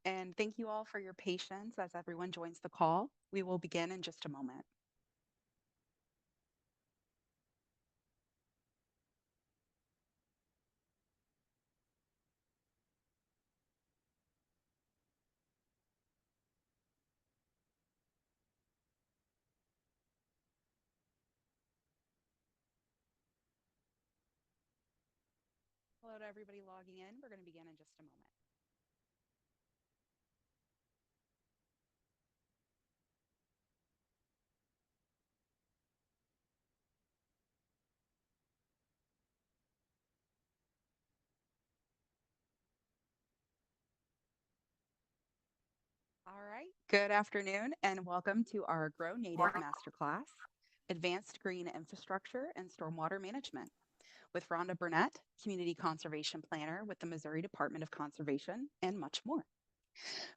and thank you all for your patience as everyone joins the call. We will begin in just a moment. Hello to everybody logging in. We're going to begin in just a moment. All right. Good afternoon and welcome to our Grow Native Masterclass, Advanced Green Infrastructure and Stormwater Management with Rhonda Burnett, Community Conservation Planner with the Missouri Department of Conservation, and much more.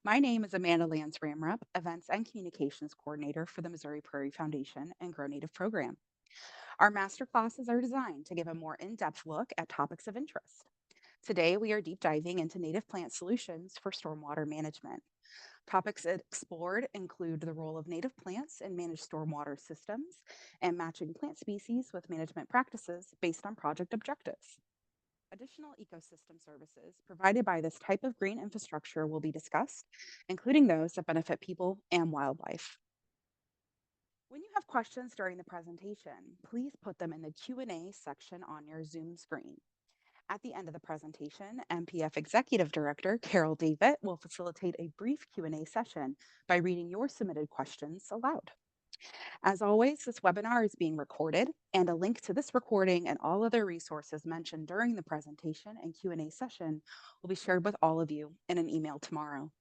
My name is Amanda Lands Ramrup, Events and Communications Coordinator for the Missouri Prairie Foundation and Grow Native program. Our master classes are designed to give a more in-depth look at topics of interest. Today, we are deep diving into native plant solutions for stormwater management. Topics explored include the role of native plants in managed stormwater systems and matching plant species with management practices based on project objectives. Additional ecosystem services provided by this type of green infrastructure will be discussed, including those that benefit people and wildlife. When you have questions during the presentation, please put them in the Q&A section on your Zoom screen. At the end of the presentation, MPF Executive Director Carol David will facilitate a brief Q&A session by reading your submitted questions aloud. As always, this webinar is being recorded, and a link to this recording and all other resources mentioned during the presentation and Q&A session will be shared with all of you in an email tomorrow.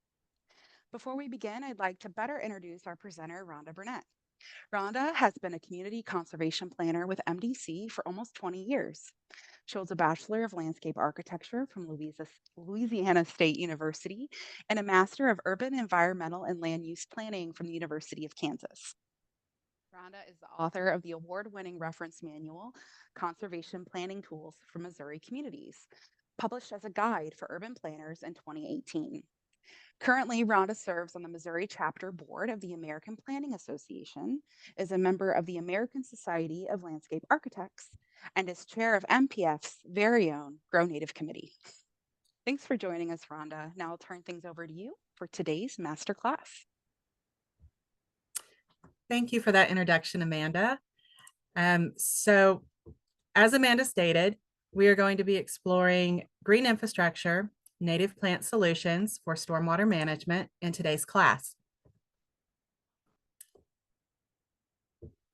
Before we begin, I'd like to better introduce our presenter, Rhonda Burnett. Rhonda has been a community conservation planner with MDC for almost 20 years. She holds a Bachelor of Landscape Architecture from Louisiana State University and a Master of Urban Environmental and Land Use Planning from the University of Kansas. Rhonda is the author of the award-winning reference manual, Conservation Planning Tools for Missouri Communities, published as a guide for urban planners in 2018. Currently, Rhonda serves on the Missouri chapter board of the American Planning Association, is a member of the American Society of Landscape Architects, and is chair of MPF's very own Grow Native Committee. Thanks for joining us, Rhonda. Now I'll turn things over to you for today's masterclass. Thank you for that introduction, Amanda. So, as Amanda stated, we are going to be exploring green infrastructure, native plant solutions for stormwater management in today's class.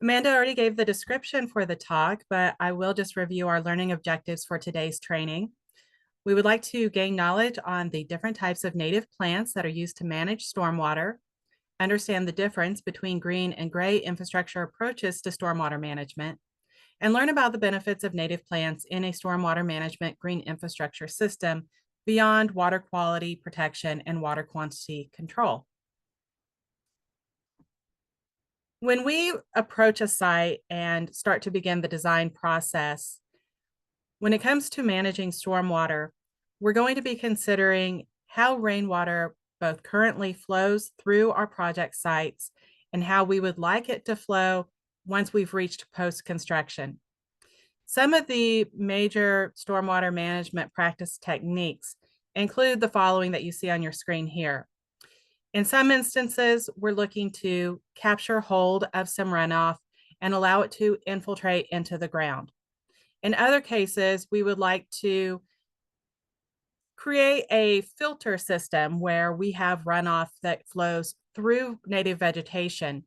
Amanda already gave the description for the talk, but I will just review our learning objectives for today's training. We would like to gain knowledge on the different types of native plants that are used to manage stormwater, understand the difference between green and gray infrastructure approaches to stormwater management, and learn about the benefits of native plants in a stormwater management green infrastructure system beyond water quality protection and water quantity control. When we approach a site and start to begin the design process, when it comes to managing stormwater, we're going to be considering how rainwater both currently flows through our project sites and how we would like it to flow once we've reached post-construction. Some of the major stormwater management practice techniques include the following that you see on your screen here. In some instances, we're looking to capture hold of some runoff and allow it to infiltrate into the ground. In other cases, we would like to create a filter system where we have runoff that flows through native vegetation.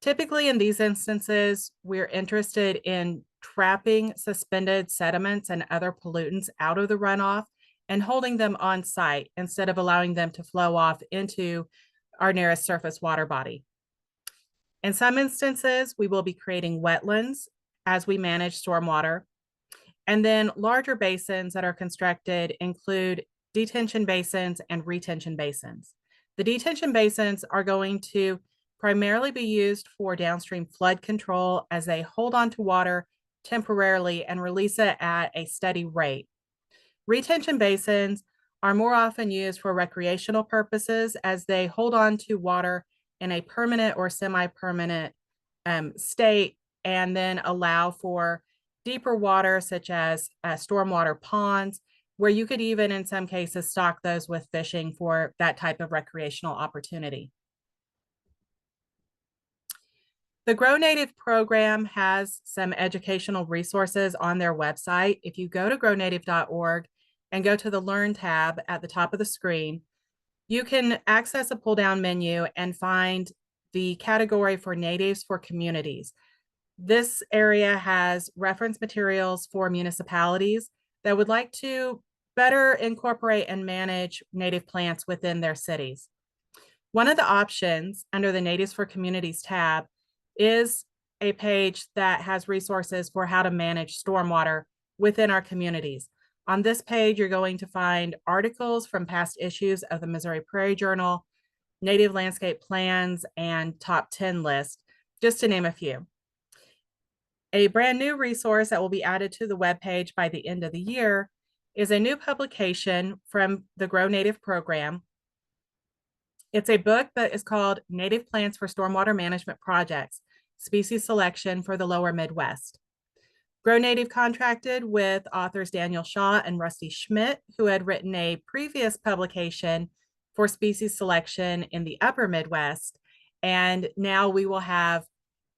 Typically, in these instances, we're interested in trapping suspended sediments and other pollutants out of the runoff and holding them on site instead of allowing them to flow off into our nearest surface water body. In some instances, we will be creating wetlands as we manage stormwater. And then larger basins that are constructed include detention basins and retention basins. The detention basins are going to primarily be used for downstream flood control as they hold on to water temporarily and release it at a steady rate. Retention basins are more often used for recreational purposes as they hold on to water in a permanent or semi-permanent state, and then allow for deeper water such as stormwater ponds, where you could even in some cases stock those with fishing for that type of recreational opportunity. The Grow Native program has some educational resources on their website. If you go to grownative.org and go to the Learn tab at the top of the screen, you can access a pull-down menu and find the category for Natives for Communities. This area has reference materials for municipalities that would like to better incorporate and manage native plants within their cities. One of the options under the Natives for Communities tab is a page that has resources for how to manage stormwater within our communities. On this page, you're going to find articles from past issues of the Missouri Prairie Journal, native landscape plans, and top 10 list, just to name a few. A brand new resource that will be added to the webpage by the end of the year is a new publication from the Grow Native program. It's a book that is called Native Plants for Stormwater Management Projects, Species Selection for the Lower Midwest. Grow Native contracted with authors Daniel Shaw and Rusty Schmidt, who had written a previous publication for species selection in the upper Midwest. And now we will have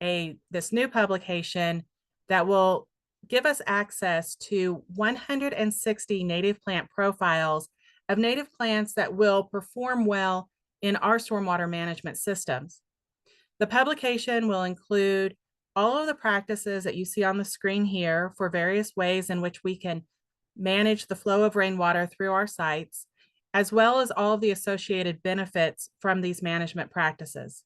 this new publication that will give us access to 160 native plant profiles of native plants that will perform well in our stormwater management systems. The publication will include all of the practices that you see on the screen here for various ways in which we can manage the flow of rainwater through our sites, as well as all of the associated benefits from these management practices.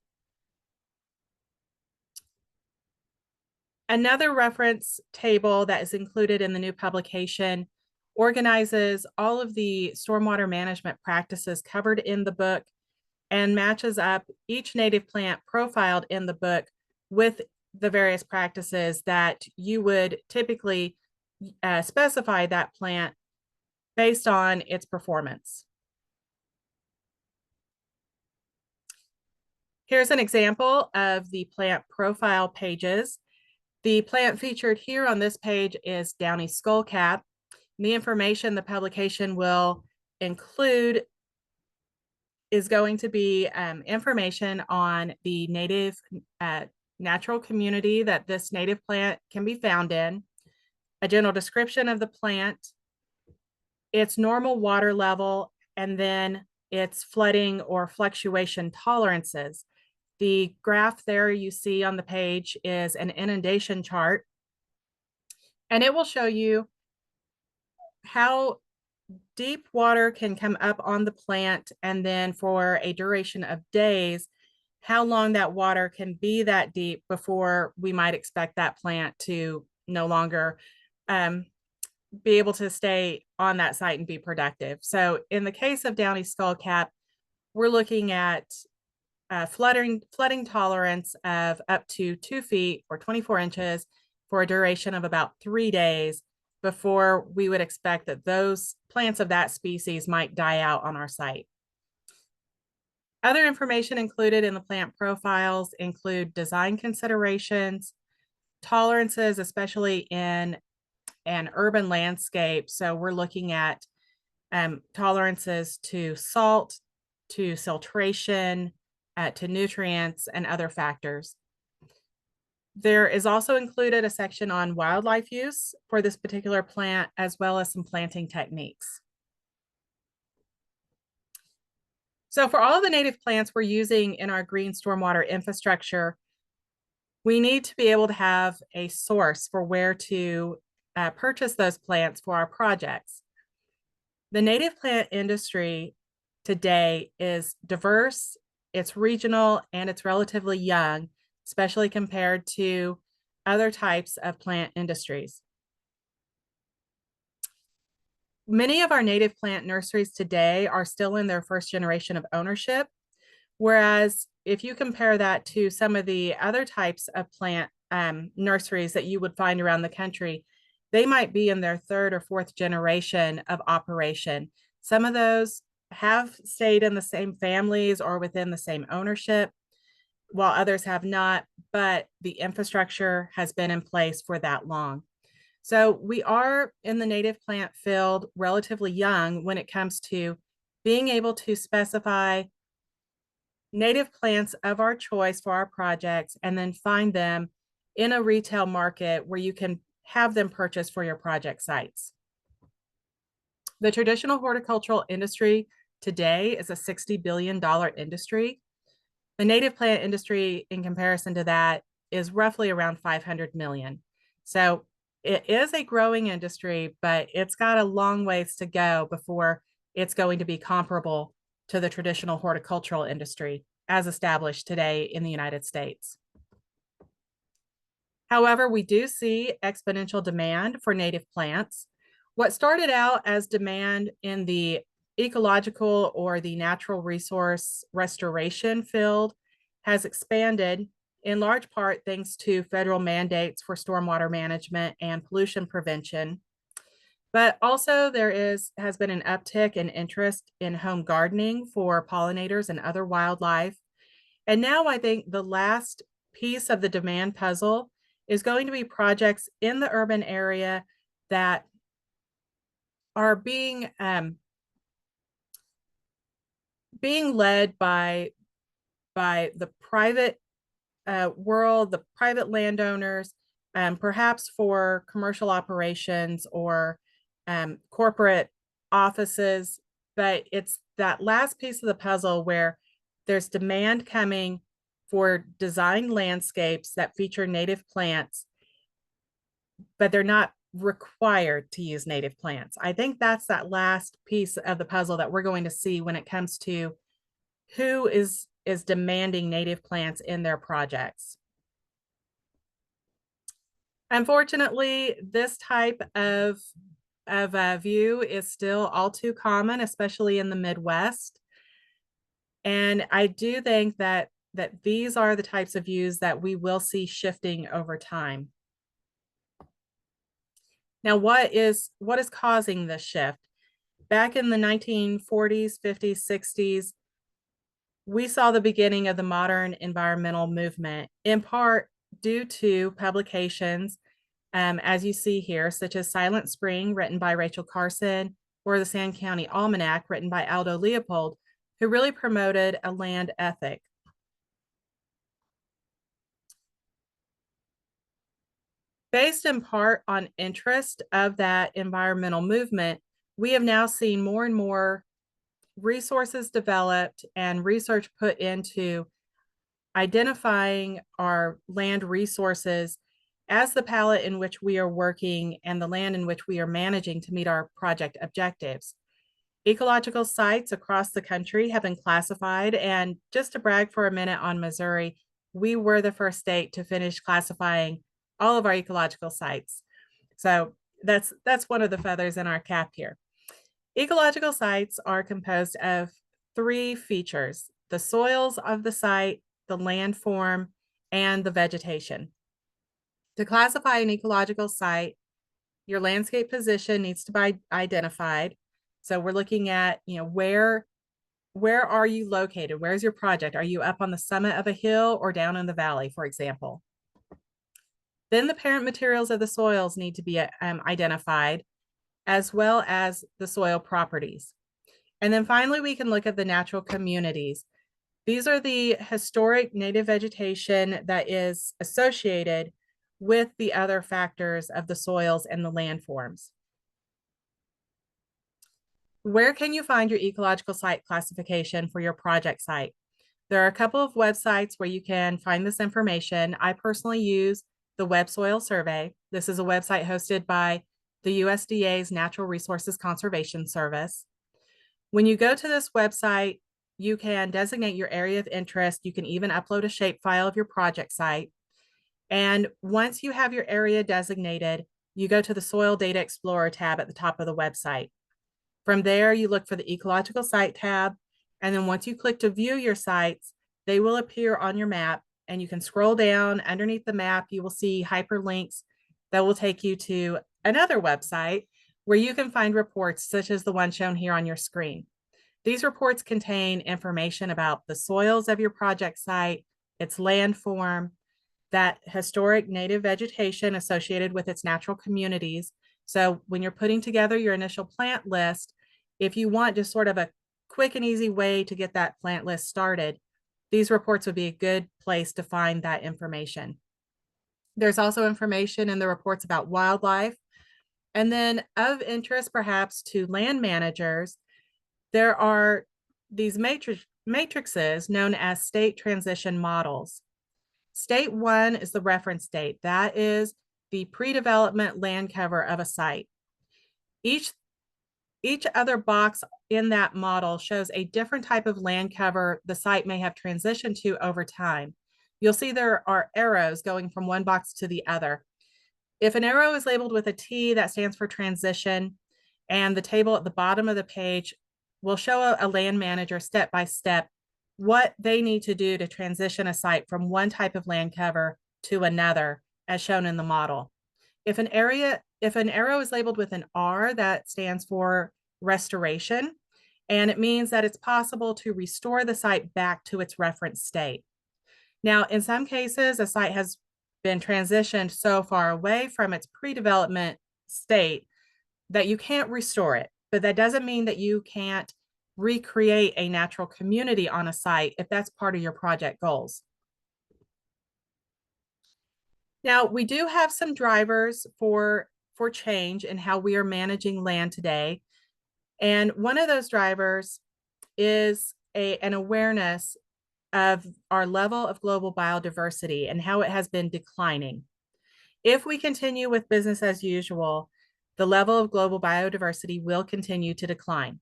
Another reference table that is included in the new publication organizes all of the stormwater management practices covered in the book and matches up each native plant profiled in the book with the various practices that you would typically specify that plant based on its performance. Here's an example of the plant profile pages. The plant featured here on this page is downy skullcap. The information the publication will include is going to be information on the native natural community that this native plant can be found in, a general description of the plant, its normal water level, and then its flooding or fluctuation tolerances. The graph there you see on the page is an inundation chart, and it will show you how deep water can come up on the plant, and then for a duration of days, how long that water can be that deep before we might expect that plant to no longer be able to stay on that site and be productive. So in the case of downy skullcap, we're looking at flooding tolerance of up to 2 feet or 24 inches for a duration of about 3 days before we would expect that those plants of that species might die out on our site. Other information included in the plant profiles include design considerations, tolerances, especially in an urban landscape. So we're looking at tolerances to salt, to siltration, to nutrients, and other factors. There is also included a section on wildlife use for this particular plant, as well as some planting techniques. So for all of the native plants we're using in our green stormwater infrastructure, we need to be able to have a source for where to purchase those plants for our projects. The native plant industry today is diverse, it's regional, and it's relatively young, especially compared to other types of plant industries. Many of our native plant nurseries today are still in their first generation of ownership, whereas if you compare that to some of the other types of plant nurseries that you would find around the country, they might be in their third or fourth generation of operation. Some of those have stayed in the same families or within the same ownership, while others have not, but the infrastructure has been in place for that long. So we are in the native plant field relatively young when it comes to being able to specify native plants of our choice for our projects and then find them in a retail market where you can have them purchased for your project sites. The traditional horticultural industry today is a $60 billion industry. The native plant industry, in comparison to that, is roughly around 500 million. So it is a growing industry, but it's got a long ways to go before it's going to be comparable to the traditional horticultural industry as established today in the United States. However, we do see exponential demand for native plants. What started out as demand in the ecological or the natural resource restoration field has expanded in large part thanks to federal mandates for stormwater management and pollution prevention. But also there has been an uptick in interest in home gardening for pollinators and other wildlife. And now I think the last piece of the demand puzzle is going to be projects in the urban area that are being led by the private world, the private landowners, perhaps for commercial operations or corporate offices. But it's that last piece of the puzzle where there's demand coming for design landscapes that feature native plants, but they're not required to use native plants. I think that's that last piece of the puzzle that we're going to see when it comes to who is demanding native plants in their projects. Unfortunately, this type of view is still all too common, especially in the Midwest. And I do think that these are the types of views that we will see shifting over time. Now, what is causing this shift? Back in the 1940s, 50s, 60s, we saw the beginning of the modern environmental movement, in part due to publications, as you see here, such as Silent Spring, written by Rachel Carson, or the Sand County Almanac, written by Aldo Leopold, who really promoted a land ethic. Based in part on interest of that environmental movement, we have now seen more and more resources developed and research put into identifying our land resources as the palette in which we are working and the land in which we are managing to meet our project objectives. Ecological sites across the country have been classified, and just to brag for a minute on Missouri, we were the first state to finish classifying all of our ecological sites. So that's one of the feathers in our cap here. Ecological sites are composed of three features: the soils of the site, the landform, and the vegetation. To classify an ecological site, your landscape position needs to be identified. So we're looking at, where are you located? Where's your project? Are you up on the summit of a hill or down in the valley, for example? Then the parent materials of the soils need to be identified, as well as the soil properties. And then finally, we can look at the natural communities. These are the historic native vegetation that is associated with the other factors of the soils and the landforms. Where can you find your ecological site classification for your project site? There are a couple of websites where you can find this information. I personally use the Web Soil Survey. This is a website hosted by the USDA's Natural Resources Conservation Service. When you go to this website, you can designate your area of interest. You can even upload a shapefile of your project site. And once you have your area designated, you go to the Soil Data Explorer tab at the top of the website. From there, you look for the Ecological Site tab. And then once you click to view your sites, they will appear on your map. And you can scroll down underneath the map. You will see hyperlinks that will take you to another website where you can find reports such as the one shown here on your screen. These reports contain information about the soils of your project site, its landform, that historic native vegetation associated with its natural communities. So when you're putting together your initial plant list, if you want just sort of a quick and easy way to get that plant list started, these reports would be a good place to find that information. There's also information in the reports about wildlife. And then of interest perhaps to land managers, there are these matrices known as state transition models. State 1 is the reference state. That is the pre-development land cover of a site. Each other box in that model shows a different type of land cover the site may have transitioned to over time. You'll see there are arrows going from one box to the other. If an arrow is labeled with a T, that stands for transition, and the table at the bottom of the page will show a land manager step by step what they need to do to transition a site from one type of land cover to another, as shown in the model. If an arrow is labeled with an R, that stands for restoration, and it means that it's possible to restore the site back to its reference state. Now, in some cases, a site has been transitioned so far away from its pre-development state that you can't restore it, but that doesn't mean that you can't recreate a natural community on a site if that's part of your project goals. Now, we do have some drivers for change in how we are managing land today. And one of those drivers is an awareness of our level of global biodiversity and how it has been declining. If we continue with business as usual, the level of global biodiversity will continue to decline.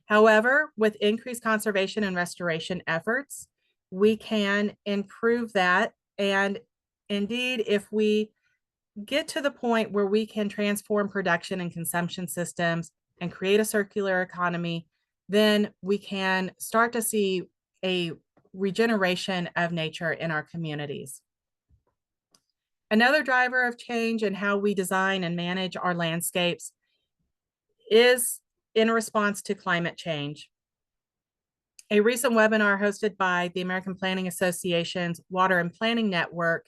However, with increased conservation and restoration efforts, we can improve that. And indeed, if we get to the point where we can transform production and consumption systems and create a circular economy, then we can start to see a regeneration of nature in our communities. Another driver of change in how we design and manage our landscapes is in response to climate change. A recent webinar hosted by the American Planning Association's Water and Planning Network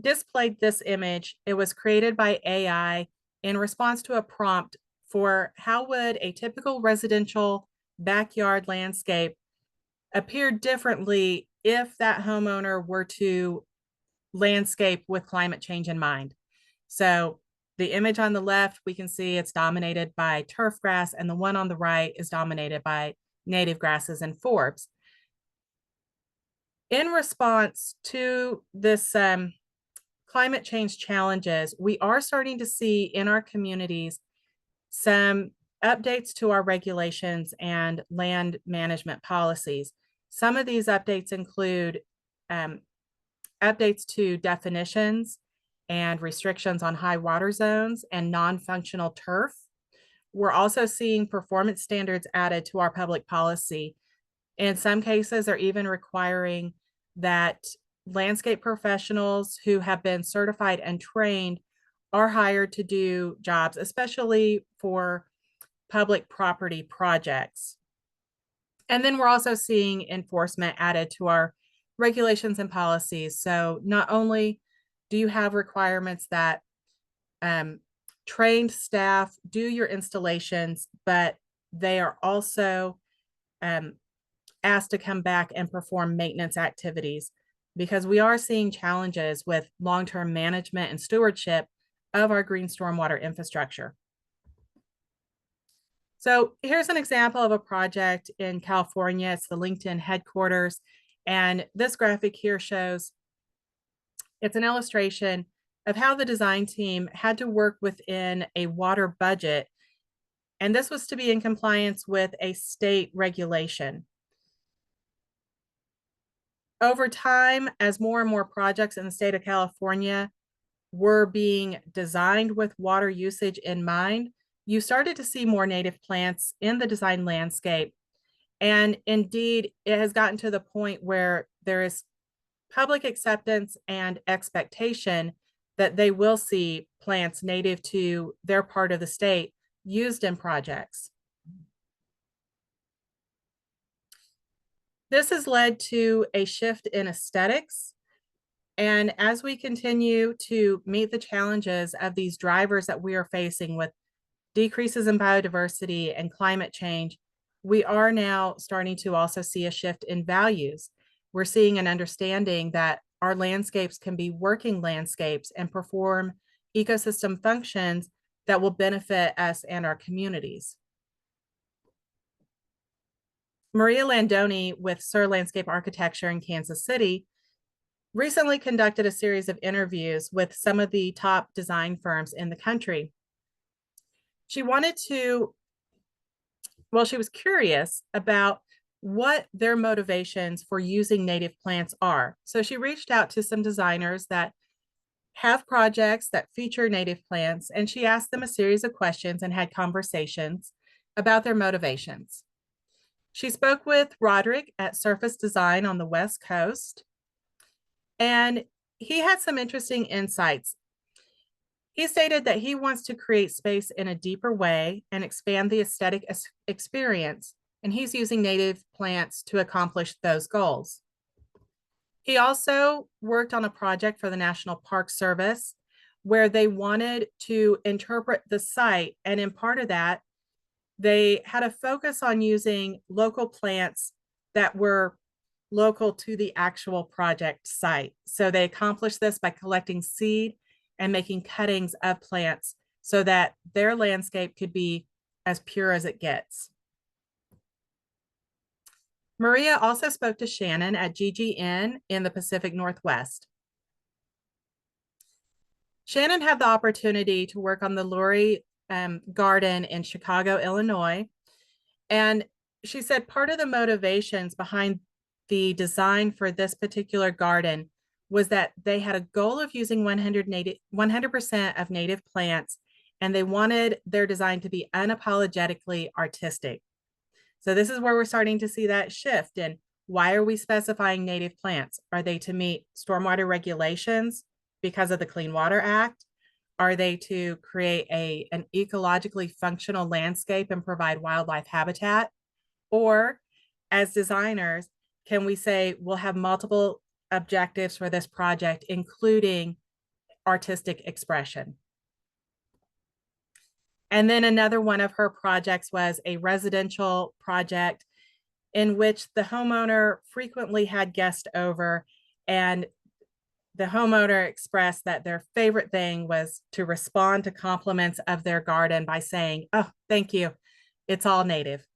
displayed this image. It was created by AI in response to a prompt for how would a typical residential backyard landscape appear differently if that homeowner were to landscape with climate change in mind. So the image on the left, we can see it's dominated by turf grass, and the one on the right is dominated by native grasses and forbs. In response to this climate change challenges, we are starting to see in our communities some updates to our regulations and land management policies. Some of these updates include updates to definitions and restrictions on high water zones and non-functional turf. We're also seeing performance standards added to our public policy. In some cases, they're even requiring that landscape professionals who have been certified and trained are hired to do jobs, especially for public property projects. And then we're also seeing enforcement added to our regulations and policies. So not only do you have requirements that trained staff do your installations, but they are also asked to come back and perform maintenance activities, because we are seeing challenges with long-term management and stewardship of our green stormwater infrastructure. So here's an example of a project in California. It's the LinkedIn headquarters. And this graphic here shows, it's an illustration of how the design team had to work within a water budget. And this was to be in compliance with a state regulation. Over time, as more and more projects in the state of California were being designed with water usage in mind, you started to see more native plants in the design landscape. And indeed, it has gotten to the point where there is public acceptance and expectation that they will see plants native to their part of the state used in projects. This has led to a shift in aesthetics. And as we continue to meet the challenges of these drivers that we are facing with decreases in biodiversity and climate change, we are now starting to also see a shift in values. We're seeing an understanding that our landscapes can be working landscapes and perform ecosystem functions that will benefit us and our communities. Maria Landoni with Sir Landscape Architecture in Kansas City recently conducted a series of interviews with some of the top design firms in the country. She was curious about what their motivations for using native plants are. So she reached out to some designers that have projects that feature native plants, and she asked them a series of questions and had conversations about their motivations. She spoke with Roderick at Surface Design on the West Coast, and he had some interesting insights. He stated that he wants to create space in a deeper way and expand the aesthetic experience, and he's using native plants to accomplish those goals. He also worked on a project for the National Park Service where they wanted to interpret the site, and in part of that, they had a focus on using local plants that were local to the actual project site. So they accomplished this by collecting seed and making cuttings of plants so that their landscape could be as pure as it gets. Maria also spoke to Shannon at GGN in the Pacific Northwest. Shannon had the opportunity to work on the Lurie Garden in Chicago, Illinois. And she said part of the motivations behind the design for this particular garden was that they had a goal of using 100% of native plants, and they wanted their design to be unapologetically artistic. So this is where we're starting to see that shift. And why are we specifying native plants? Are they to meet stormwater regulations because of the Clean Water Act? Are they to create an ecologically functional landscape and provide wildlife habitat? Or as designers, can we say we'll have multiple objectives for this project, including artistic expression? And then another one of her projects was a residential project in which the homeowner frequently had guests over, and the homeowner expressed that their favorite thing was to respond to compliments of their garden by saying, "Oh, thank you. It's all native."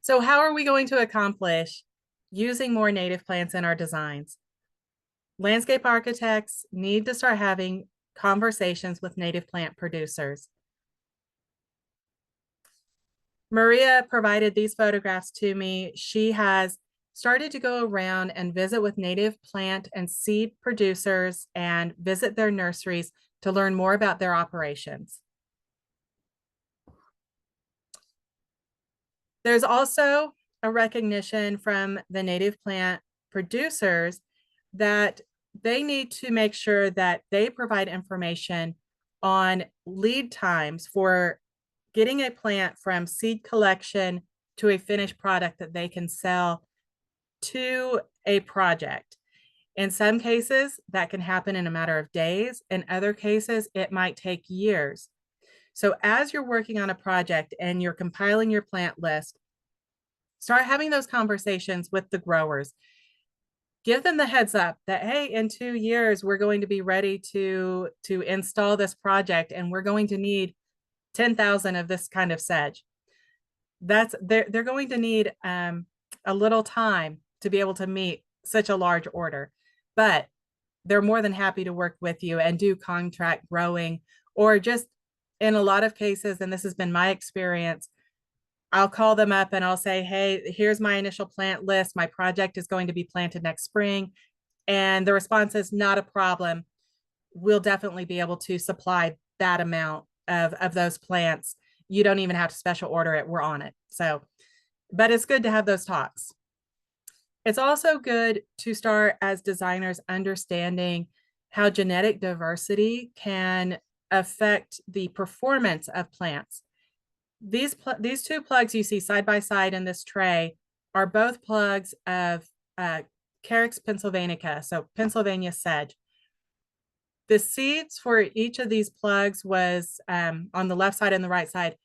So how are we going to accomplish using more native plants in our designs? Landscape architects need to start having conversations with native plant producers. Maria provided these photographs to me. She has started to go around and visit with native plant and seed producers and visit their nurseries to learn more about their operations. There's also a recognition from the native plant producers that they need to make sure that they provide information on lead times for getting a plant from seed collection to a finished product that they can sell to a project. In some cases, that can happen in a matter of days. In other cases, it might take years. So as you're working on a project and you're compiling your plant list, start having those conversations with the growers. Give them the heads up that, hey, in 2 years, we're going to be ready to install this project, and we're going to need 10,000 of this kind of sedge. They're going to need a little time to be able to meet such a large order, but they're more than happy to work with you and do contract growing, or just in a lot of cases, and this has been my experience, I'll call them up and I'll say, hey, here's my initial plant list. My project is going to be planted next spring. And the response is not a problem. We'll definitely be able to supply that amount of those plants. You don't even have to special order it. We're on it. So, but it's good to have those talks. It's also good to start as designers understanding how genetic diversity can affect the performance of plants. These two plugs you see side by side in this tray are both plugs of Carex pennsylvanica, so Pennsylvania sedge. The seeds for each of these plugs was on the left side and the right side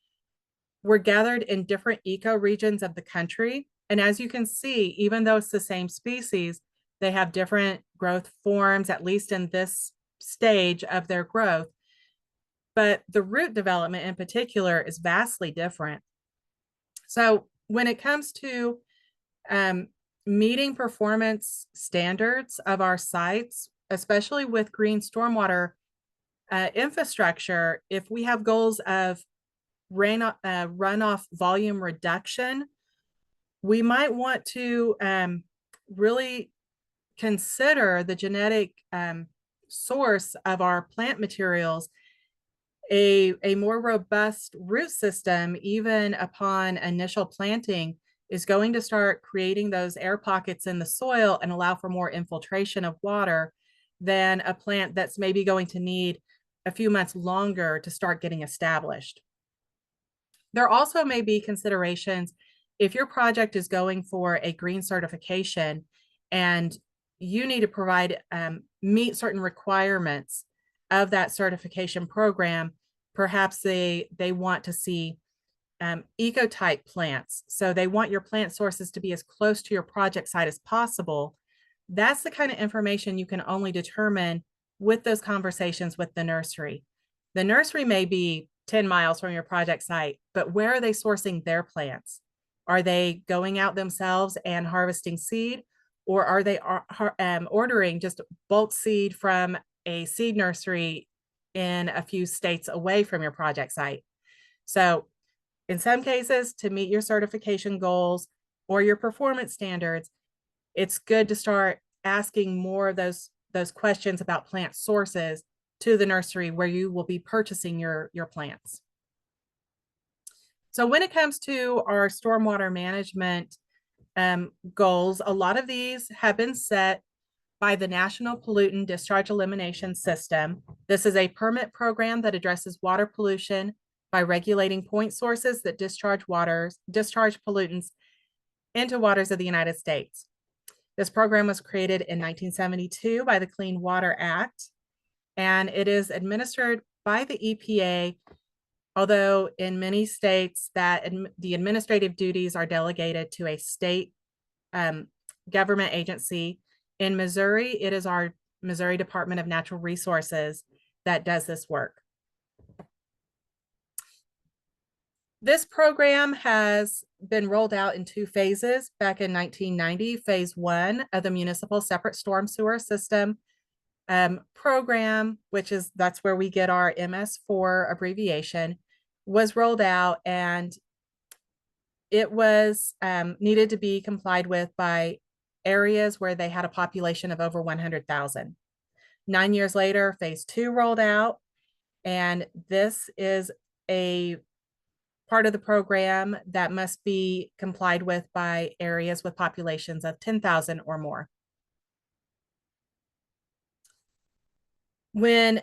were gathered in different ecoregions of the country. And as you can see, even though it's the same species, they have different growth forms, at least in this stage of their growth. But the root development in particular is vastly different. So when it comes to meeting performance standards of our sites, especially with green stormwater infrastructure, if we have goals of runoff volume reduction, we might want to really consider the genetic source of our plant materials. A more robust root system, even upon initial planting, is going to start creating those air pockets in the soil and allow for more infiltration of water than a plant that's maybe going to need a few months longer to start getting established. There also may be considerations if your project is going for a green certification and you need to provide meet certain requirements of that certification program. Perhaps they want to see ecotype plants. So they want your plant sources to be as close to your project site as possible. That's the kind of information you can only determine with those conversations with the nursery. The nursery may be 10 miles from your project site, but where are they sourcing their plants? Are they going out themselves and harvesting seed, or are they ordering just bulk seed from a seed nursery in a few states away from your project site? So in some cases, to meet your certification goals or your performance standards, it's good to start asking more of those questions about plant sources to the nursery where you will be purchasing your plants. So when it comes to our stormwater management goals, a lot of these have been set by the National Pollutant Discharge Elimination System. This is a permit program that addresses water pollution by regulating point sources that discharge pollutants into waters of the United States. This program was created in 1972 by the Clean Water Act, and it is administered by the EPA, although in many states that the administrative duties are delegated to a state government agency. In Missouri, it is our Missouri Department of Natural Resources that does this work. This program has been rolled out in 2 phases. Back in 1990, phase 1 of the Municipal Separate Storm Sewer System program, that's where we get our MS4 abbreviation, was rolled out, and it was needed to be complied with by areas where they had a population of over 100,000. 9 years later, phase 2 rolled out, and this is a part of the program that must be complied with by areas with populations of 10,000 or more. When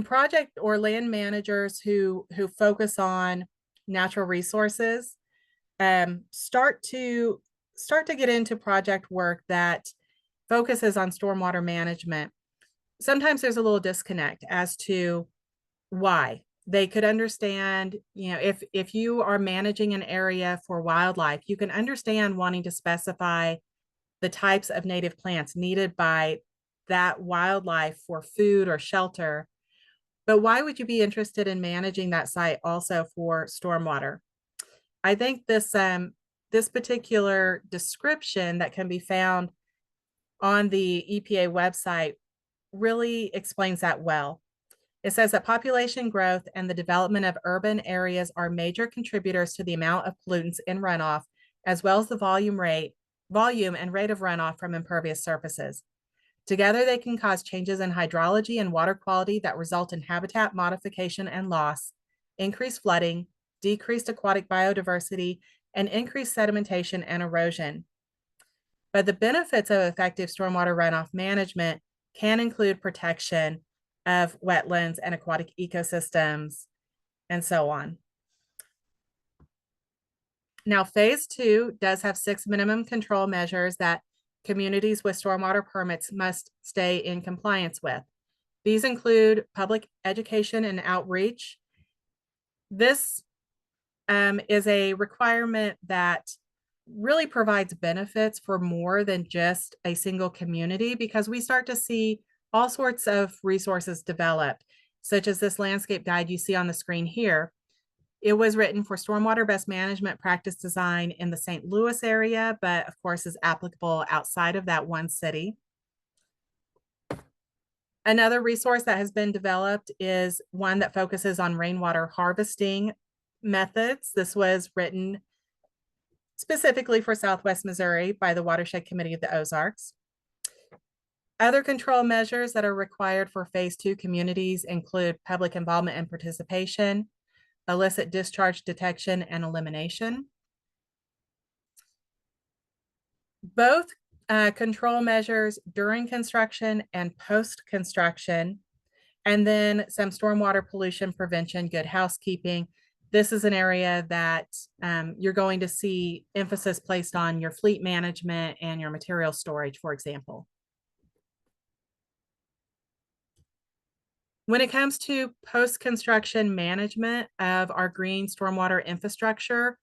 project or land managers who focus on natural resources start to get into project work that focuses on stormwater management, sometimes there's a little disconnect as to why. They could understand, if you are managing an area for wildlife, you can understand wanting to specify the types of native plants needed by that wildlife for food or shelter. But why would you be interested in managing that site also for stormwater? I think this particular description that can be found on the EPA website really explains that well. It says that population growth and the development of urban areas are major contributors to the amount of pollutants in runoff, as well as the volume and rate of runoff from impervious surfaces. Together, they can cause changes in hydrology and water quality that result in habitat modification and loss, increased flooding, decreased aquatic biodiversity, and increase sedimentation and erosion. But the benefits of effective stormwater runoff management can include protection of wetlands and aquatic ecosystems, and so on. Now, phase 2 does have 6 minimum control measures that communities with stormwater permits must stay in compliance with. These include public education and outreach. This is a requirement that really provides benefits for more than just a single community, because we start to see all sorts of resources developed, such as this landscape guide you see on the screen here. It was written for stormwater best management practice design in the St. Louis area, but of course is applicable outside of that one city. Another resource that has been developed is one that focuses on rainwater harvesting methods. This was written specifically for Southwest Missouri by the Watershed Committee of the Ozarks. Other control measures that are required for phase 2 communities include public involvement and participation, illicit discharge detection and elimination. Both control measures during construction and post-construction, and then some stormwater pollution prevention, good housekeeping. This is an area that you're going to see emphasis placed on your fleet management and your material storage, for example. When it comes to post-construction management of our green stormwater infrastructure,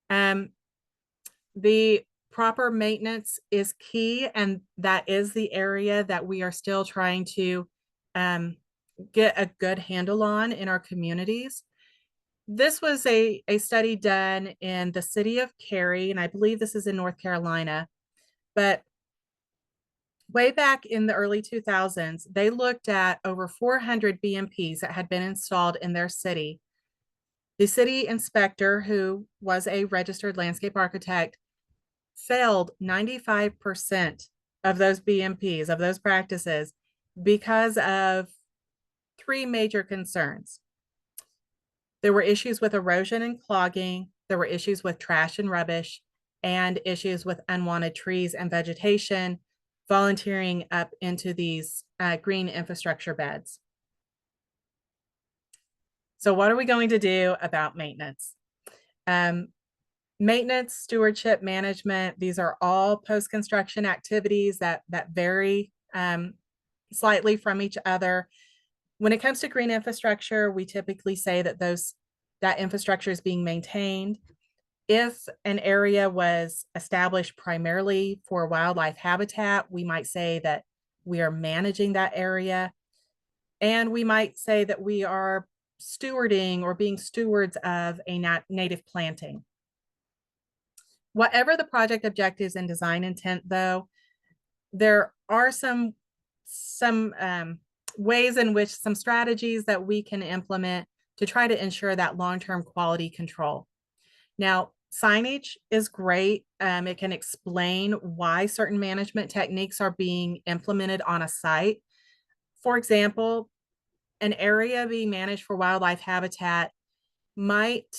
the proper maintenance is key, and that is the area that we are still trying to get a good handle on in our communities. This was a study done in the city of Prairie, and I believe this is in North Carolina, but way back in the early 2000s, they looked at over 400 BMPs that had been installed in their city. The city inspector, who was a registered landscape architect, failed 95% of those BMPs, of those practices, because of 3 major concerns. There were issues with erosion and clogging, there were issues with trash and rubbish, and issues with unwanted trees and vegetation volunteering up into these green infrastructure beds. So what are we going to do about maintenance? Maintenance, stewardship, management, these are all post-construction activities that vary slightly from each other. When it comes to green infrastructure, we typically say that that infrastructure is being maintained. If an area was established primarily for wildlife habitat, we might say that we are managing that area. And we might say that we are stewarding or being stewards of a native planting. Whatever the project objectives and design intent, though, there are some ways in which some strategies that we can implement to try to ensure that long-term quality control. Now, signage is great. It can explain why certain management techniques are being implemented on a site. For example, an area being managed for wildlife habitat might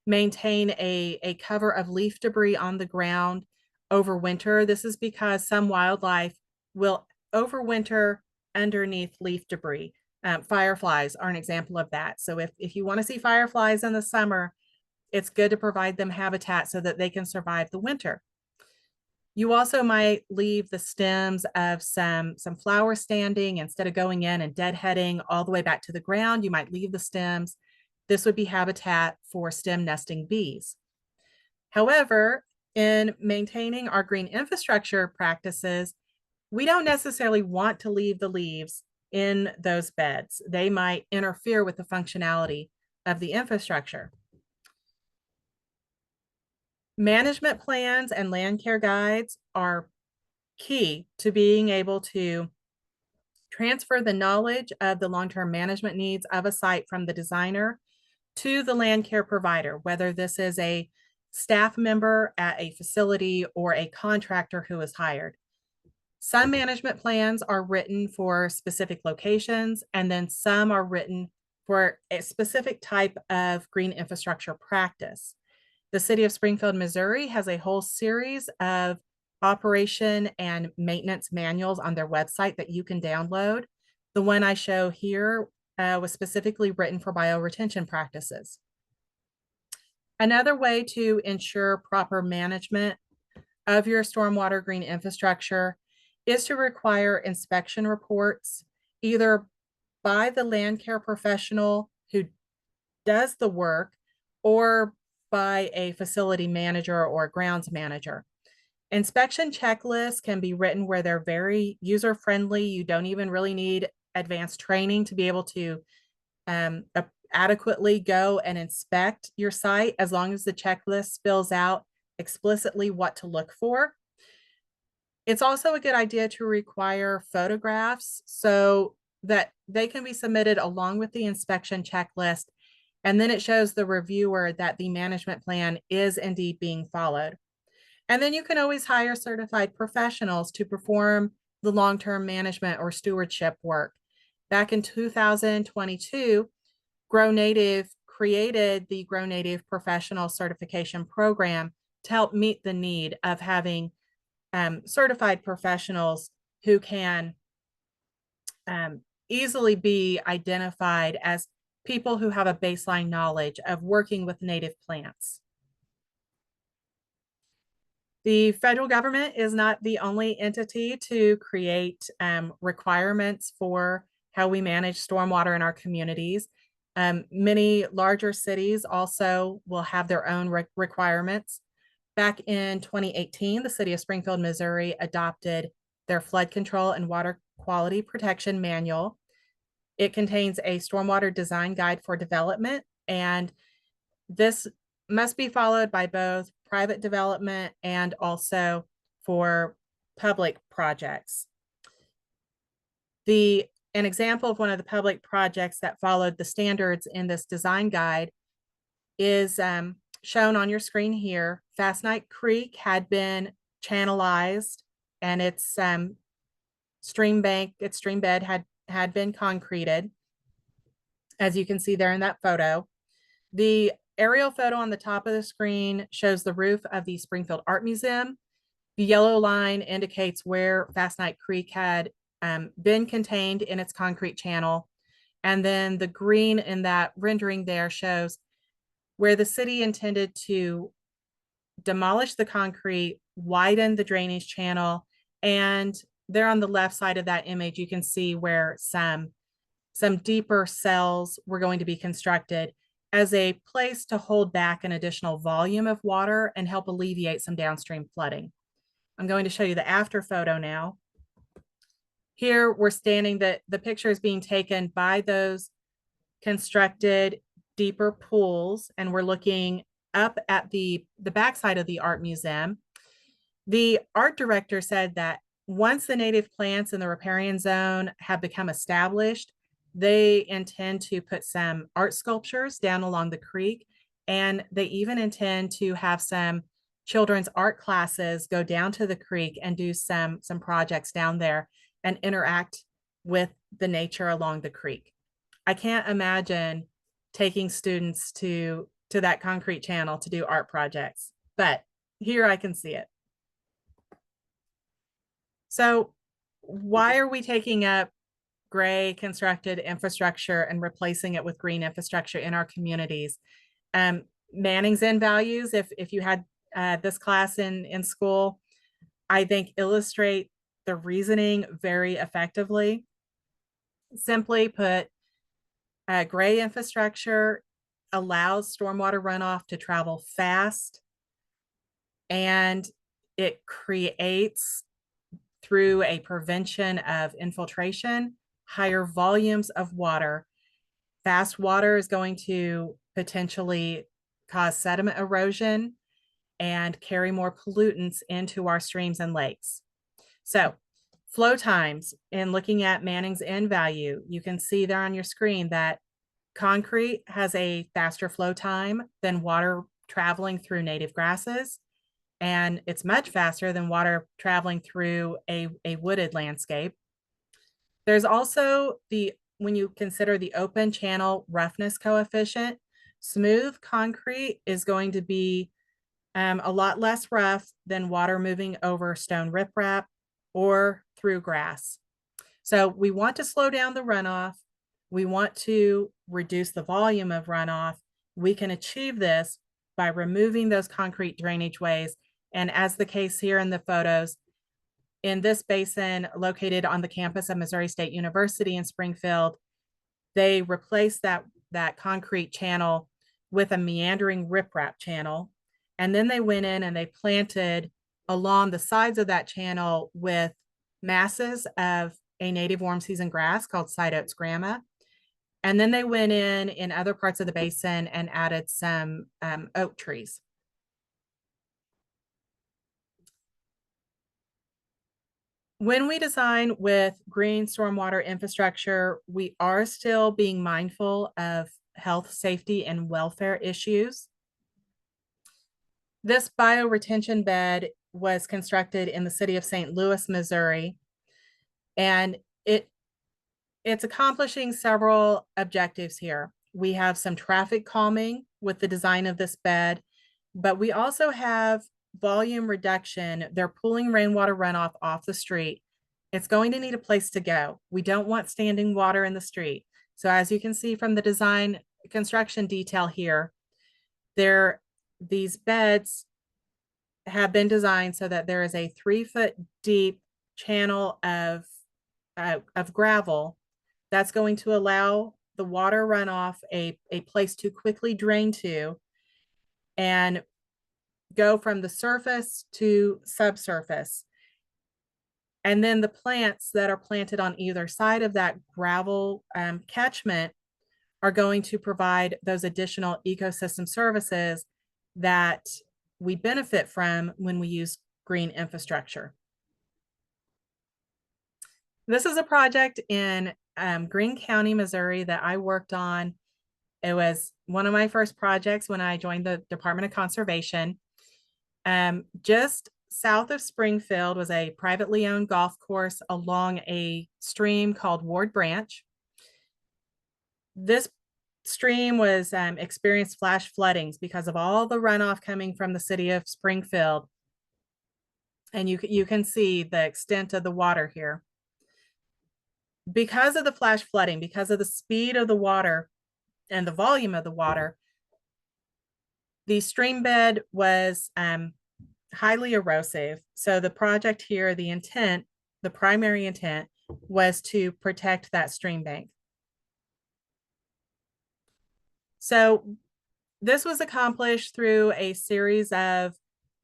maintain a cover of leaf debris on the ground over winter. This is because some wildlife will overwinter underneath leaf debris. Fireflies are an example of that. So if you want to see fireflies in the summer, it's good to provide them habitat so that they can survive the winter. You also might leave the stems of some flower standing. Instead of going in and deadheading all the way back to the ground, you might leave the stems. This would be habitat for stem nesting bees. However, in maintaining our green infrastructure practices, we don't necessarily want to leave the leaves in those beds. They might interfere with the functionality of the infrastructure. Management plans and land care guides are key to being able to transfer the knowledge of the long-term management needs of a site from the designer to the land care provider, whether this is a staff member at a facility or a contractor who is hired. Some management plans are written for specific locations, and then some are written for a specific type of green infrastructure practice. The city of Springfield, Missouri has a whole series of operation and maintenance manuals on their website that you can download. The one I show here was specifically written for bioretention practices. Another way to ensure proper management of your stormwater green infrastructure is to require inspection reports, either by the land care professional who does the work or by a facility manager or grounds manager. Inspection checklists can be written where they're very user-friendly. You don't even really need advanced training to be able to adequately go and inspect your site, as long as the checklist spells out explicitly what to look for. It's also a good idea to require photographs so that they can be submitted along with the inspection checklist, and then it shows the reviewer that the management plan is indeed being followed. And then you can always hire certified professionals to perform the long-term management or stewardship work. Back in 2022, Grow Native created the Grow Native Professional Certification Program to help meet the need of having certified professionals who can easily be identified as people who have a baseline knowledge of working with native plants. The federal government is not the only entity to create requirements for how we manage stormwater in our communities. Many larger cities also will have their own requirements. Back in 2018, the city of Springfield, Missouri adopted their flood control and water quality protection manual. It contains a stormwater design guide for development, and this must be followed by both private development and also for public projects. An example of one of the public projects that followed the standards in this design guide is shown on your screen here. Fast Night Creek had been channelized, and its stream bed had been concreted, as you can see there in that photo. The aerial photo on the top of the screen shows the roof of the Springfield Art Museum. The yellow line indicates where Fast Night Creek had been contained in its concrete channel. And then the green in that rendering there shows where the city intended to demolish the concrete, widen the drainage channel, and there on the left side of that image, you can see where some deeper cells were going to be constructed as a place to hold back an additional volume of water and help alleviate some downstream flooding. I'm going to show you the after photo now. Here we're standing, the picture is being taken by those constructed deeper pools, and we're looking up at the backside of the art museum. The art director said that once the native plants in the riparian zone have become established, they intend to put some art sculptures down along the creek, and they even intend to have some children's art classes go down to the creek and do some projects down there and interact with the nature along the creek. I can't imagine taking students to that concrete channel to do art projects, but here I can see it. So why are we taking up gray constructed infrastructure and replacing it with green infrastructure in our communities? Manning's End values, if you had this class in school, I think illustrate the reasoning very effectively. Simply put, gray infrastructure allows stormwater runoff to travel fast, and it creates, through a prevention of infiltration, higher volumes of water. Fast water is going to potentially cause sediment erosion and carry more pollutants into our streams and lakes. So flow times, in looking at Manning's End value, you can see there on your screen that concrete has a faster flow time than water traveling through native grasses, and it's much faster than water traveling through a wooded landscape. There's also when you consider the open channel roughness coefficient, smooth concrete is going to be a lot less rough than water moving over stone riprap or through grass. So we want to slow down the runoff. We want to reduce the volume of runoff. We can achieve this by removing those concrete drainage ways. And as the case here in the photos, in this basin located on the campus of Missouri State University in Springfield, they replaced that concrete channel with a meandering riprap channel. And then they went in and they planted along the sides of that channel with masses of a native warm season grass called side oats grama. And then they went in other parts of the basin and added some oak trees. When we design with green stormwater infrastructure, we are still being mindful of health, safety, and welfare issues. This bioretention bed was constructed in the city of St. Louis, Missouri, and it's accomplishing several objectives here. We have some traffic calming with the design of this bed, but we also have volume reduction. They're pulling rainwater runoff off the street. It's going to need a place to go. We don't want standing water in the street. So as you can see from the design construction detail here, these beds have been designed so that there is a 3-foot deep channel of gravel that's going to allow the water runoff a place to quickly drain to and go from the surface to subsurface. And then the plants that are planted on either side of that gravel catchment are going to provide those additional ecosystem services that we benefit from when we use green infrastructure. This is a project in Greene County, Missouri that I worked on. It was one of my first projects when I joined the Department of Conservation. Just south of Springfield was a privately owned golf course along a stream called Ward Branch. This stream was experienced flash floodings because of all the runoff coming from the city of Springfield. And you can see the extent of the water here. Because of the flash flooding, because of the speed of the water and the volume of the water, the stream bed was highly erosive. So the project here, the primary intent was to protect that stream bank. So this was accomplished through a series of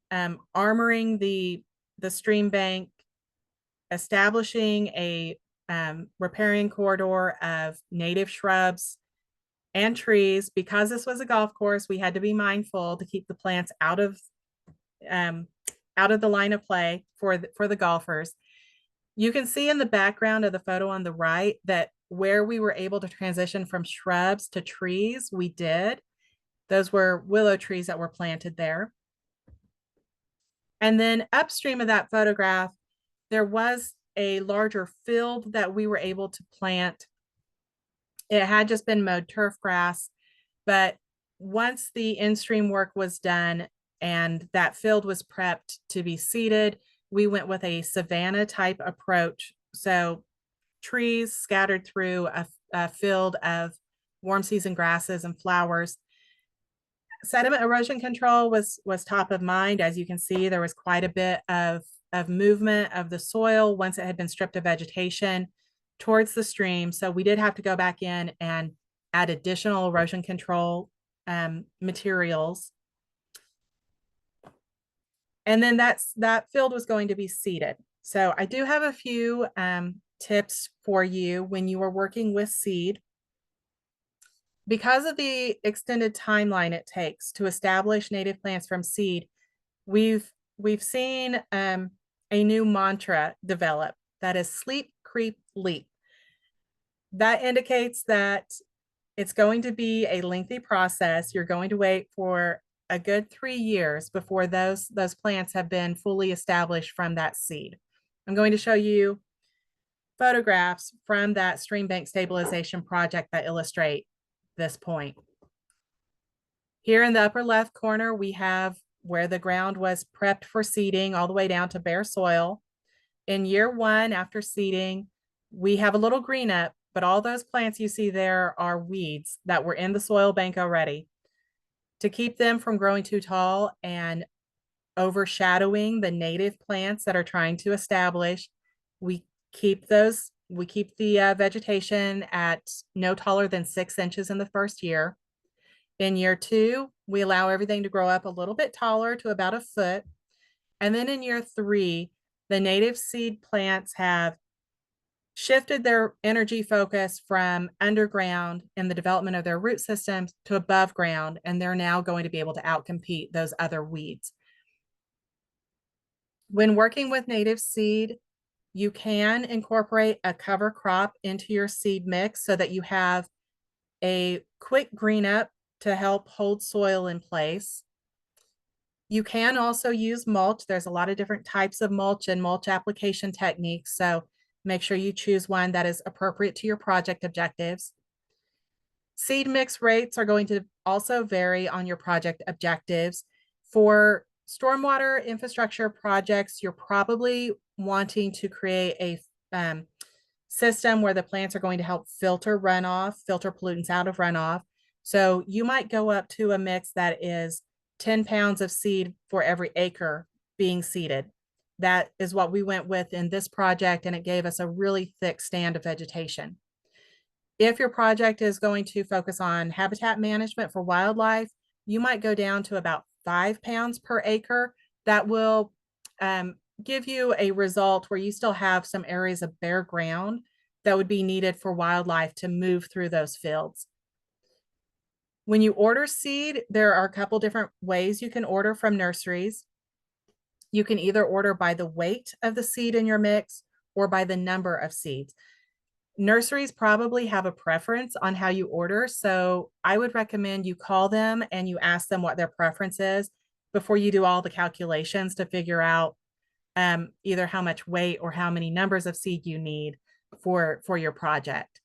armoring the stream bank, establishing a riparian corridor of native shrubs and trees. Because this was a golf course, we had to be mindful to keep the plants out of the line of play for the golfers. You can see in the background of the photo on the right that where we were able to transition from shrubs to trees, we did. Those were willow trees that were planted there. And then upstream of that photograph, there was a larger field that we were able to plant. It had just been mowed turf grass, but once the in-stream work was done and that field was prepped to be seeded, we went with a savanna type approach. So trees scattered through a field of warm season grasses and flowers. Sediment erosion control was top of mind. As you can see, there was quite a bit of movement of the soil once it had been stripped of vegetation towards the stream. So we did have to go back in and add additional erosion control materials. And then that field was going to be seeded. So I do have a few tips for you when you are working with seed. Because of the extended timeline it takes to establish native plants from seed, we've seen a new mantra develop that is sleep, creep, leap. That indicates that it's going to be a lengthy process. You're going to wait for a good 3 years before those plants have been fully established from that seed. I'm going to show you photographs from that stream bank stabilization project that illustrate this point. Here in the upper left corner, we have where the ground was prepped for seeding all the way down to bare soil. In year one, after seeding, we have a little green up, but all those plants you see there are weeds that were in the soil bank already. To keep them from growing too tall and overshadowing the native plants that are trying to establish, we keep the vegetation at no taller than 6 inches in the first year. In year two, we allow everything to grow up a little bit taller to about a foot. And then in year three, the native seed plants have shifted their energy focus from underground in the development of their root systems to above ground, and they're now going to be able to outcompete those other weeds. When working with native seed, you can incorporate a cover crop into your seed mix so that you have a quick green up to help hold soil in place. You can also use mulch. There's a lot of different types of mulch and mulch application techniques, so make sure you choose one that is appropriate to your project objectives. Seed mix rates are going to also vary on your project objectives. For stormwater infrastructure projects, you're probably wanting to create a system where the plants are going to help filter runoff, filter pollutants out of runoff. So you might go up to a mix that is 10 pounds of seed for every acre being seeded. That is what we went with in this project, and it gave us a really thick stand of vegetation. If your project is going to focus on habitat management for wildlife, you might go down to about 5 pounds per acre. That will give you a result where you still have some areas of bare ground that would be needed for wildlife to move through those fields. When you order seed, there are a couple different ways you can order from nurseries. You can either order by the weight of the seed in your mix or by the number of seeds. Nurseries probably have a preference on how you order, so I would recommend you call them and you ask them what their preference is before you do all the calculations to figure out either how much weight or how many numbers of seed you need for your project.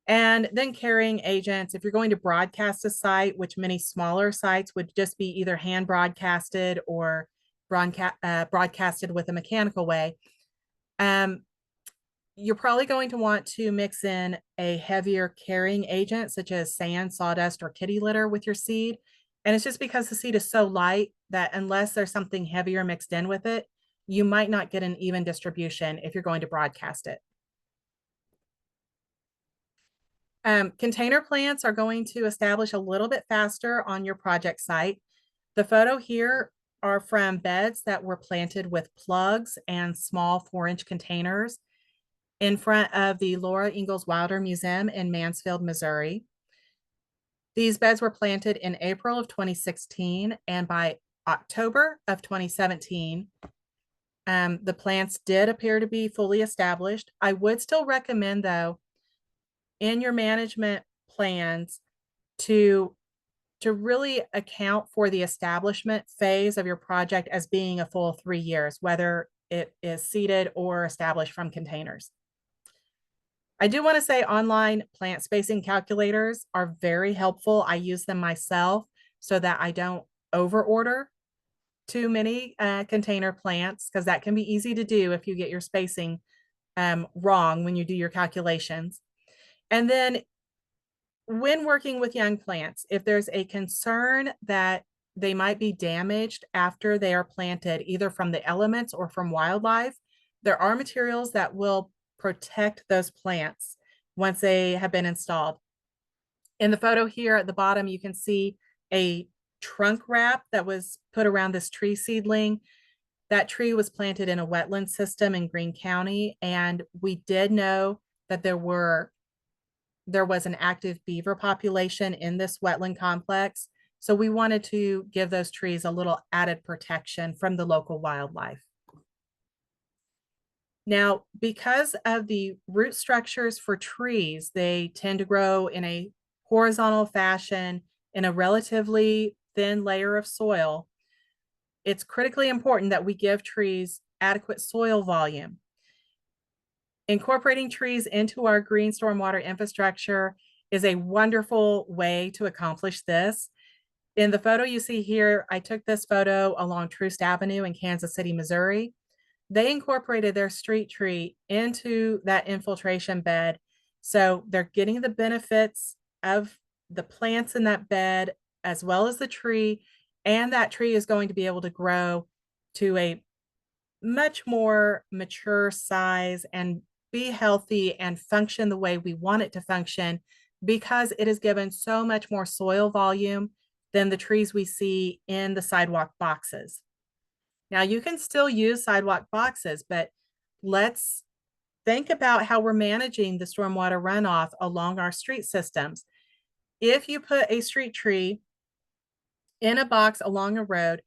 And then carrying agents, if you're going to broadcast a site, which many smaller sites would just be either hand broadcasted or broadcasted with a mechanical way, you're probably going to want to mix in a heavier carrying agent, such as sand, sawdust, or kitty litter with your seed. And it's just because the seed is so light that unless there's something heavier mixed in with it, you might not get an even distribution if you're going to broadcast it. Container plants are going to establish a little bit faster on your project site. The photo here are from beds that were planted with plugs and small 4-inch containers in front of the Laura Ingalls Wilder Museum in Mansfield, Missouri. These beds were planted in April of 2016, and by October of 2017, the plants did appear to be fully established. I would still recommend, though, in your management plans to really account for the establishment phase of your project as being a full 3 years, whether it is seeded or established from containers. I do want to say online plant spacing calculators are very helpful. I use them myself so that I don't over order too many container plants, because that can be easy to do if you get your spacing wrong when you do your calculations. And then when working with young plants, if there's a concern that they might be damaged after they are planted, either from the elements or from wildlife, there are materials that will protect those plants once they have been installed. In the photo here at the bottom, you can see a trunk wrap that was put around this tree seedling. That tree was planted in a wetland system in Greene County, and we did know that there was an active beaver population in this wetland complex. So we wanted to give those trees a little added protection from the local wildlife. Now, because of the root structures for trees, they tend to grow in a horizontal fashion in a relatively thin layer of soil. It's critically important that we give trees adequate soil volume. Incorporating trees into our green stormwater infrastructure is a wonderful way to accomplish this. In the photo you see here, I took this photo along Troost Avenue in Kansas City, Missouri. They incorporated their street tree into that infiltration bed. So they're getting the benefits of the plants in that bed as well as the tree. And that tree is going to be able to grow to a much more mature size and be healthy and function the way we want it to function because it is given so much more soil volume than the trees we see in the sidewalk boxes. Now, you can still use sidewalk boxes, but let's think about how we're managing the stormwater runoff along our street systems. If you put a street tree in a box along a road,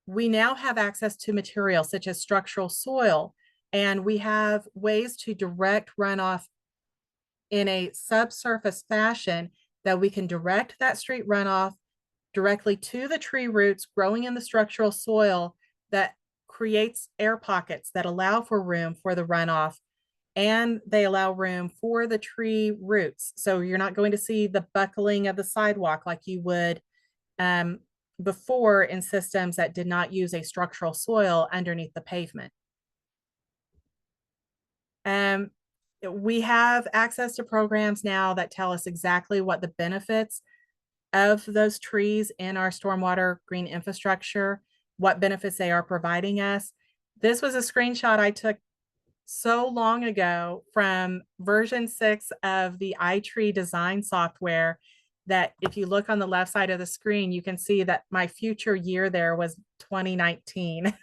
we now have access to materials such as structural soil, and we have ways to direct runoff in a subsurface fashion that we can direct that street runoff directly to the tree roots growing in the structural soil that creates air pockets that allow for room for the runoff, and they allow room for the tree roots. So you're not going to see the buckling of the sidewalk like you would before in systems that did not use a structural soil underneath the pavement. We have access to programs now that tell us exactly what the benefits of those trees in our stormwater green infrastructure, what benefits they are providing us. This was a screenshot I took so long ago from version 6 of the iTree design software that if you look on the left side of the screen, you can see that my future year there was 2019.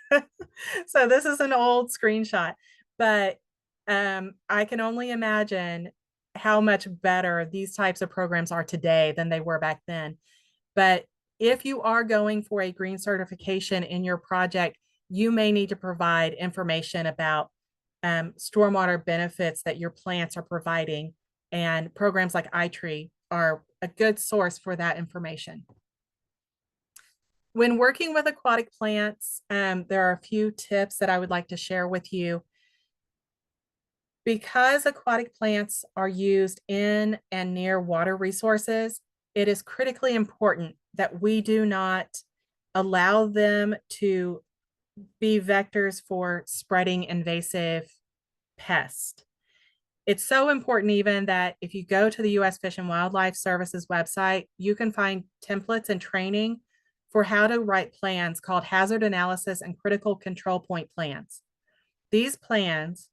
So this is an old screenshot, but I can only imagine how much better these types of programs are today than they were back then. But if you are going for a green certification in your project, you may need to provide information about stormwater benefits that your plants are providing, and programs like iTree are a good source for that information. When working with aquatic plants, there are a few tips that I would like to share with you. Because aquatic plants are used in and near water resources, it is critically important that we do not allow them to be vectors for spreading invasive pests. It's so important even that if you go to the U.S. Fish and Wildlife Service's website, you can find templates and training for how to write plans called hazard analysis and critical control point plans. These plans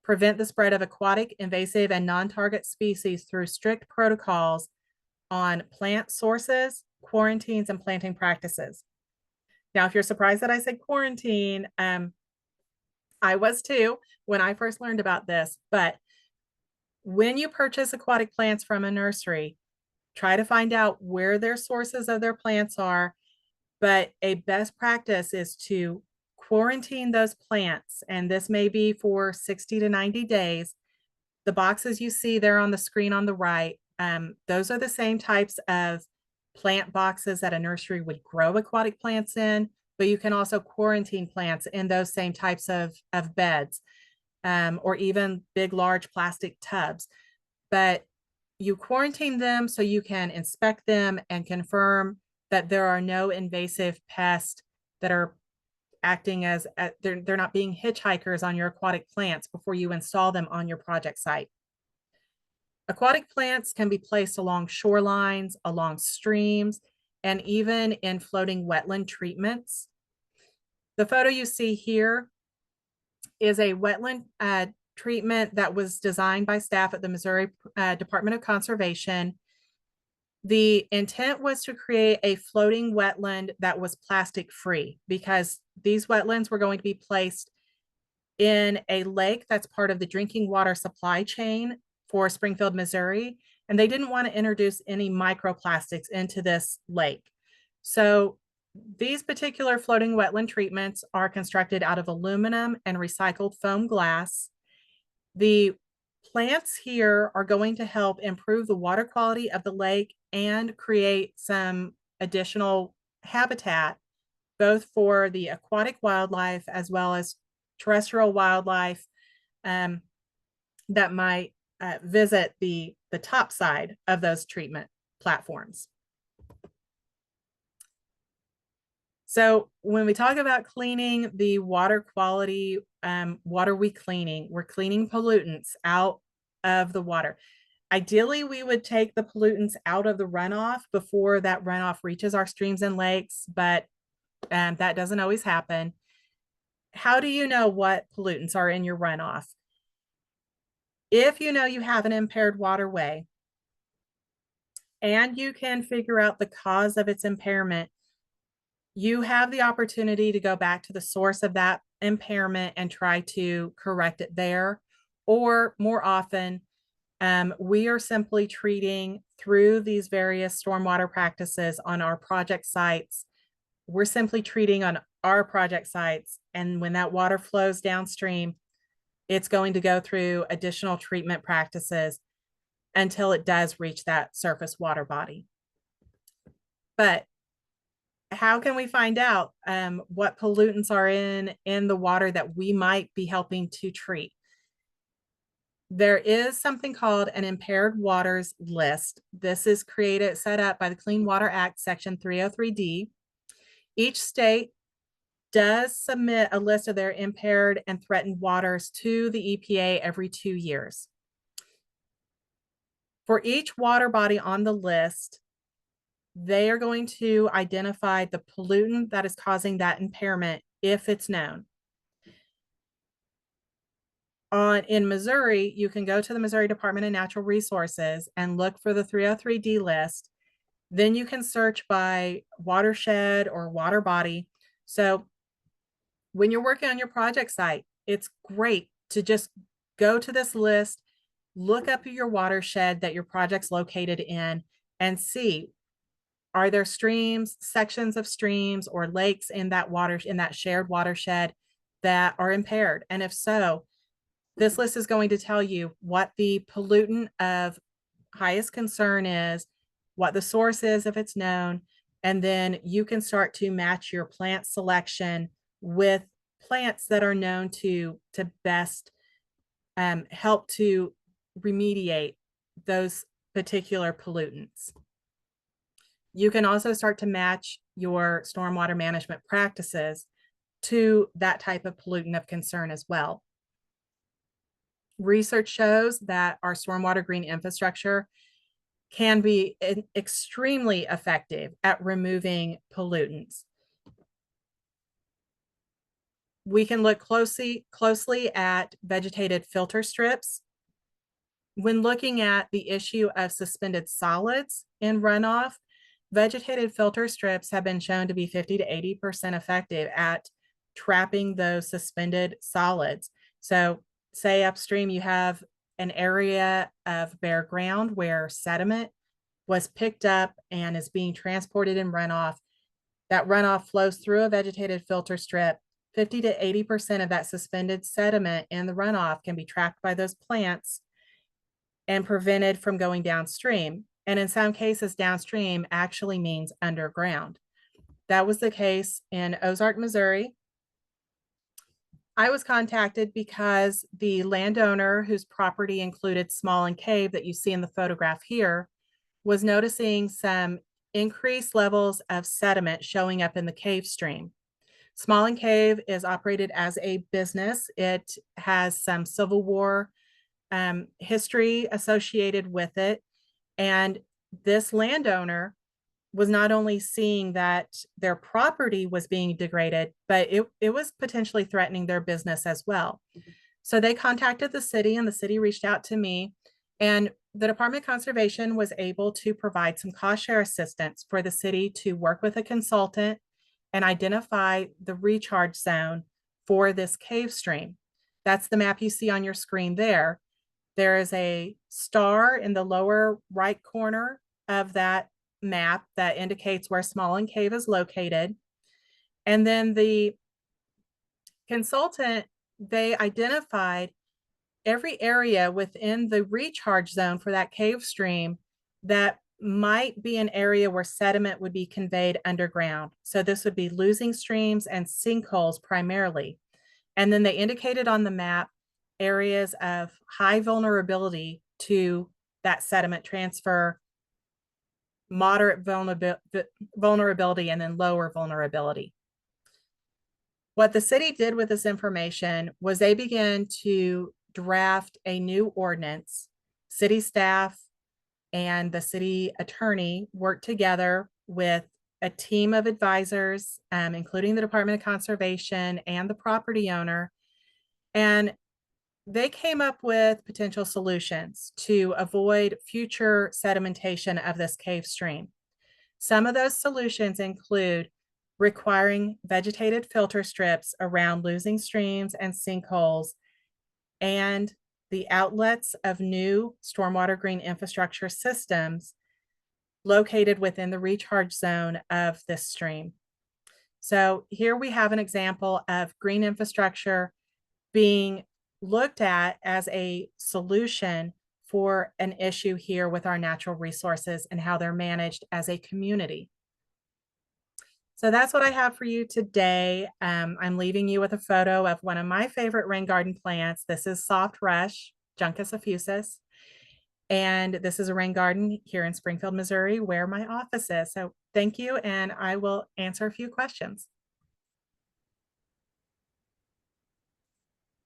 prevent the spread of aquatic, invasive, and non-target species through strict protocols on plant sources, quarantines, and planting practices. Now, if you're surprised that I said quarantine, I was too when I first learned about this, but when you purchase aquatic plants from a nursery, try to find out where their sources of their plants are, but a best practice is to quarantine those plants, and this may be for 60 to 90 days. The boxes you see there on the screen on the right, those are the same types of plant boxes that a nursery would grow aquatic plants in, but you can also quarantine plants in those same types of beds, or even big, large plastic tubs. But you quarantine them so you can inspect them and confirm that there are no invasive pests that are acting as they're not being hitchhikers on your aquatic plants before you install them on your project site. Aquatic plants can be placed along shorelines, along streams, and even in floating wetland treatments. The photo you see here is a wetland treatment that was designed by staff at the Missouri Department of Conservation. The intent was to create a floating wetland that was plastic free because these wetlands were going to be placed in a lake that's part of the drinking water supply chain for Springfield, Missouri, and they didn't want to introduce any microplastics into this lake. So these particular floating wetland treatments are constructed out of aluminum and recycled foam glass. The plants here are going to help improve the water quality of the lake and create some additional habitat, both for the aquatic wildlife as well as terrestrial wildlife that might visit the top side of those treatment platforms. So when we talk about cleaning the water quality, what are we cleaning? We're cleaning pollutants out of the water. Ideally, we would take the pollutants out of the runoff before that runoff reaches our streams and lakes, but that doesn't always happen. How do you know what pollutants are in your runoff? If you know you have an impaired waterway and you can figure out the cause of its impairment, you have the opportunity to go back to the source of that impairment and try to correct it there. Or more often, we are simply treating through these various stormwater practices on our project sites. We're simply treating on our project sites. And when that water flows downstream, it's going to go through additional treatment practices until it does reach that surface water body. But how can we find out what pollutants are in the water that we might be helping to treat? There is something called an impaired waters list. This is set up by the Clean Water Act, Section 303D. Each state does submit a list of their impaired and threatened waters to the EPA every 2 years. For each water body on the list, they are going to identify the pollutant that is causing that impairment if it's known. In Missouri, you can go to the Missouri Department of Natural Resources and look for the 303D list. Then you can search by watershed or water body. So when you're working on your project site, it's great to just go to this list, look up your watershed that your project's located in, and see, are there streams, sections of streams, or lakes in that shared watershed that are impaired? And if so, this list is going to tell you what the pollutant of highest concern is, what the source is if it's known, and then you can start to match your plant selection with plants that are known to best help to remediate those particular pollutants. You can also start to match your stormwater management practices to that type of pollutant of concern as well. Research shows that our stormwater green infrastructure can be extremely effective at removing pollutants. We can look closely at vegetated filter strips. When looking at the issue of suspended solids in runoff, vegetated filter strips have been shown to be 50 to 80% effective at trapping those suspended solids. So say upstream, you have an area of bare ground where sediment was picked up and is being transported in runoff. That runoff flows through a vegetated filter strip. 50 to 80% of that suspended sediment in the runoff can be trapped by those plants and prevented from going downstream. And in some cases, downstream actually means underground. That was the case in Ozark, Missouri. I was contacted because the landowner whose property included Small Cave that you see in the photograph here was noticing some increased levels of sediment showing up in the cave stream. Small Cave is operated as a business. It has some Civil War history associated with it. And this landowner was not only seeing that their property was being degraded, but it was potentially threatening their business as well. So they contacted the city and the city reached out to me, and the Department of Conservation was able to provide some cost share assistance for the city to work with a consultant and identify the recharge zone for this cave stream. That's the map you see on your screen there. There is a star in the lower right corner of that map that indicates where Small Cave is located. And then the consultant, they identified every area within the recharge zone for that cave stream that might be an area where sediment would be conveyed underground. So this would be losing streams and sinkholes primarily. And then they indicated on the map areas of high vulnerability to that sediment transfer, moderate vulnerability, and then lower vulnerability. What the city did with this information was they began to draft a new ordinance. City staff and the city attorney worked together with a team of advisors, including the Department of Conservation and the property owner. And they came up with potential solutions to avoid future sedimentation of this cave stream. Some of those solutions include requiring vegetated filter strips around losing streams and sinkholes, and the outlets of new stormwater green infrastructure systems located within the recharge zone of this stream. So here we have an example of green infrastructure being looked at as a solution for an issue here with our natural resources and how they're managed as a community. So that's what I have for you today. I'm leaving you with a photo of one of my favorite rain garden plants. This is soft rush, Juncus effusus. And this is a rain garden here in Springfield, Missouri, where my office is. So thank you, and I will answer a few questions.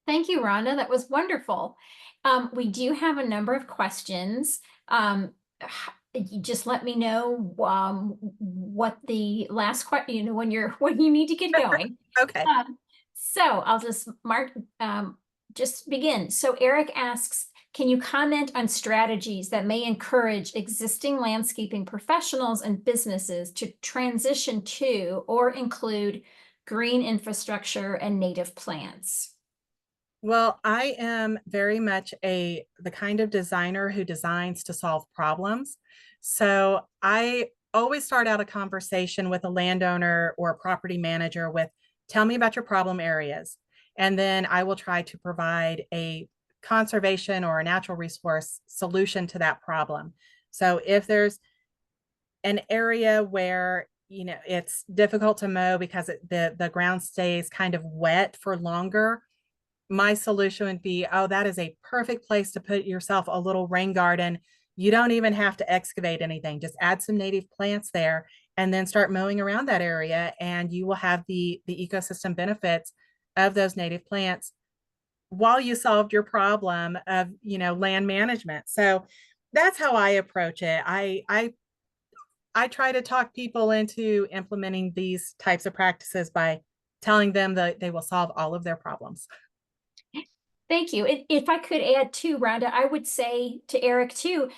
Thank you, Rhonda. That was wonderful. We do have a number of questions. You just let me know what the last question, when you need to get going. Okay. So I'll just just begin. So Eric asks, can you comment on strategies that may encourage existing landscaping professionals and businesses to transition to or include green infrastructure and native plants? Well, I am very much the kind of designer who designs to solve problems. So I always start out a conversation with a landowner or a property manager with, tell me about your problem areas. And then I will try to provide a conservation or a natural resource solution to that problem. So if there's an area where it's difficult to mow because the ground stays kind of wet for longer, my solution would be, oh, that is a perfect place to put yourself a little rain garden. You don't even have to excavate anything. Just add some native plants there and then start mowing around that area, and you will have the ecosystem benefits of those native plants while you solved your problem of land management. So that's how I approach it. I try to talk people into implementing these types of practices by telling them that they will solve all of their problems. Thank you. If I could add too, Rhonda, I would say to Eric too,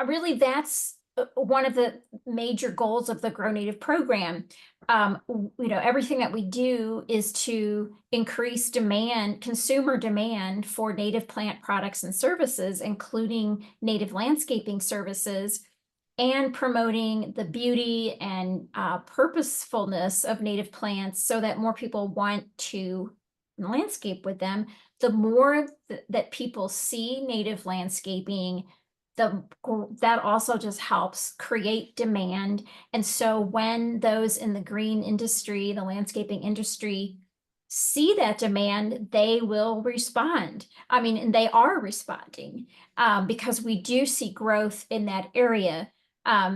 really that's one of the major goals of the Grow Native program. Everything that we do is to increase demand, consumer demand for native plant products and services, including native landscaping services, and promoting the beauty and purposefulness of native plants so that more people want to landscape with them. The more that people see native landscaping, that also just helps create demand. And so when those in the green industry, the landscaping industry, see that demand, they will respond. I mean, and they are responding because we do see growth in that area.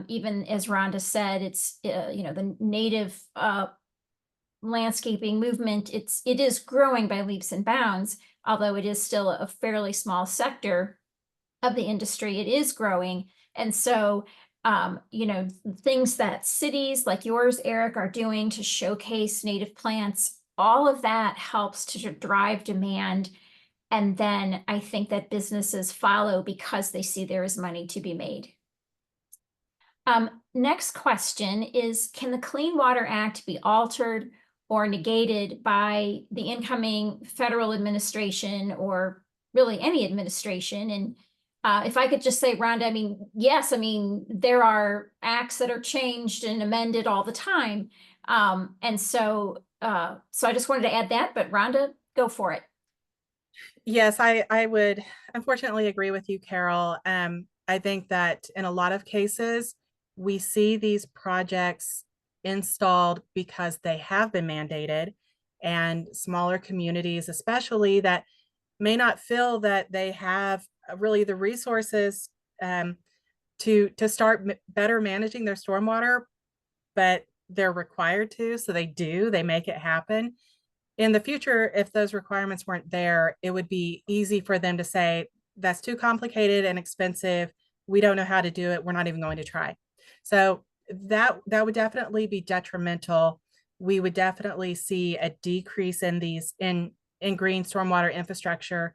Even as Rhonda said, it's the native landscaping movement, it is growing by leaps and bounds, although it is still a fairly small sector of the industry. It is growing. And so things that cities like yours, Eric, are doing to showcase native plants, all of that helps to drive demand. And then I think that businesses follow because they see there is money to be made. Next question is, can the Clean Water Act be altered or negated by the incoming federal administration, or really any administration? And if I could just say, Rhonda, I mean, yes, I mean, there are acts that are changed and amended all the time. And so I just wanted to add that, but Rhonda, go for it. Yes, I would unfortunately agree with you, Carol. I think that in a lot of cases, we see these projects installed because they have been mandated, and smaller communities, especially, that may not feel that they have really the resources to start better managing their stormwater, but they're required to, so they make it happen. in the future, if those requirements weren't there, it would be easy for them to say, that's too complicated and expensive. We don't know how to do it. We're not even going to try. So that would definitely be detrimental. We would definitely see a decrease in these in green stormwater infrastructure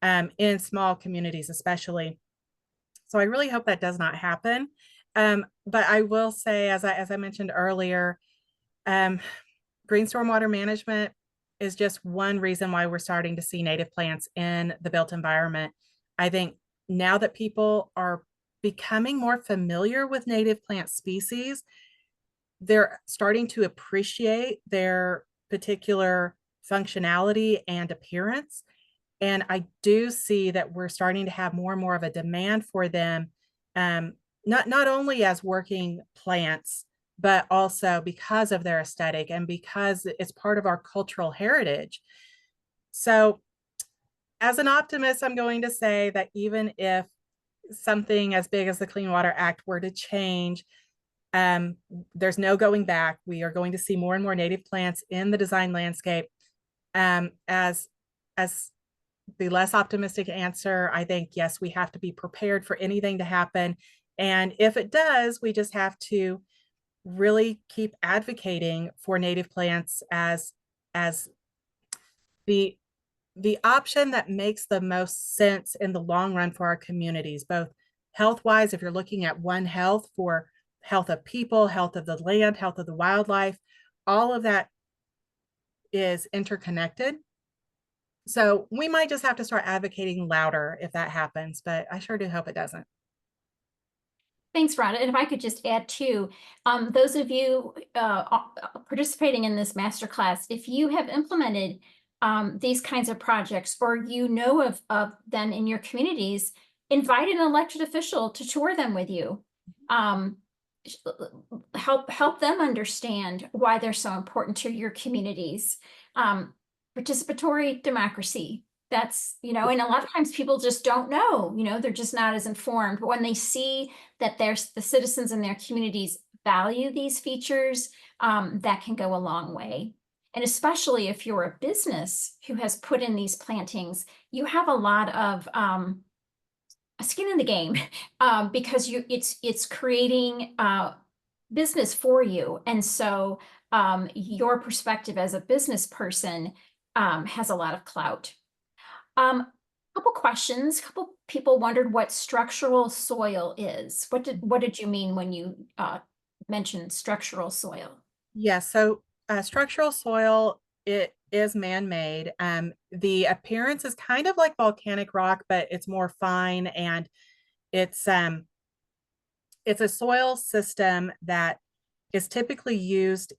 in small communities, especially. So I really hope that does not happen. But I will say, as I mentioned earlier, green stormwater management is just one reason why we're starting to see native plants in the built environment. I think now that people are becoming more familiar with native plant species, they're starting to appreciate their particular functionality and appearance. And I do see that we're starting to have more and more of a demand for them, not only as working plants, but also because of their aesthetic and because it's part of our cultural heritage. So as an optimist, I'm going to say that even if something as big as the Clean Water Act were to change, there's no going back. We are going to see more and more native plants in the design landscape. As the less optimistic answer, I think, yes, we have to be prepared for anything to happen. And if it does, we just have to really keep advocating for native plants as the option that makes the most sense in the long run for our communities, both health-wise, if you're looking at One Health for health of people, health of the land, health of the wildlife, all of that is interconnected. So we might just have to start advocating louder if that happens, but I sure do hope it doesn't. Thanks, Rhonda. And if I could just add too, those of you participating in this masterclass, if you have implemented these kinds of projects or you know of them in your communities, invite an elected official to tour them with you. Help them understand why they're so important to your communities. Participatory democracy. That's, and a lot of times people just don't know, they're just not as informed. But when they see that there's the citizens in their communities value these features, that can go a long way. And especially if you're a business who has put in these plantings, you have a lot of skin in the game because it's creating business for you. And so your perspective as a business person has a lot of clout. Couple questions. Couple people wondered what structural soil is. What did you mean when you mentioned structural soil? Yes, so structural soil, it is man-made. The appearance is kind of like volcanic rock, but it's more fine, and it's a soil system that is typically used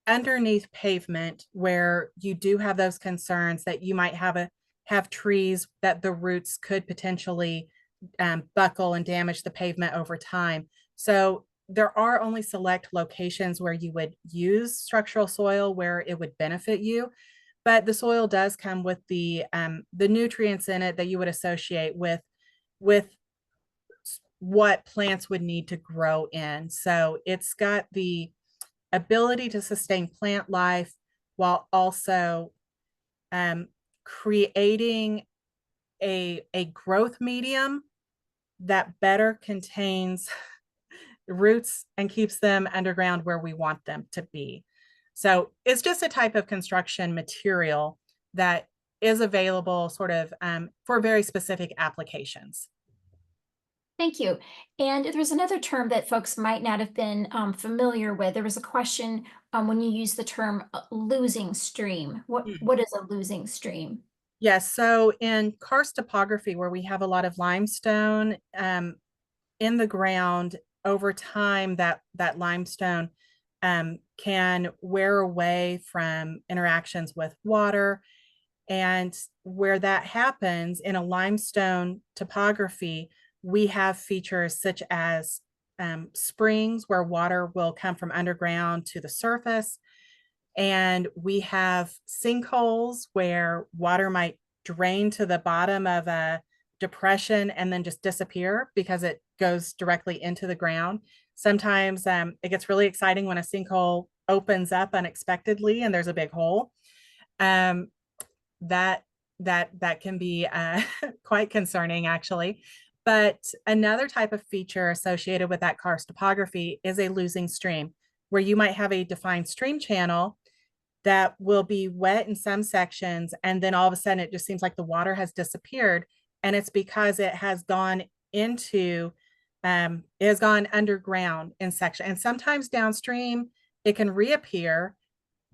underneath pavement where you do have those concerns that you might have trees that the roots could potentially buckle and damage the pavement over time. So there are only select locations where you would use structural soil where it would benefit you, but the soil does come with the nutrients in it that you would associate with what plants would need to grow in. So it's got the ability to sustain plant life while also creating a growth medium that better contains roots and keeps them underground where we want them to be. So it's just a type of construction material that is available sort of for very specific applications. Thank you. And there's another term that folks might not have been familiar with. There was a question when you use the term losing stream. What is a losing stream? Yes, so in karst topography, where we have a lot of limestone in the ground, over time that limestone can wear away from interactions with water. And where that happens in a limestone topography, we have features such as springs where water will come from underground to the surface. And we have sinkholes where water might drain to the bottom of a depression and then just disappear because it goes directly into the ground. Sometimes it gets really exciting when a sinkhole opens up unexpectedly and there's a big hole. Um, that that can be quite concerning, actually. But another type of feature associated with that karst topography is a losing stream, where you might have a defined stream channel that will be wet in some sections, and then all of a sudden it just seems like the water has disappeared, and it's because it has gone into it has gone underground in section, and sometimes downstream it can reappear,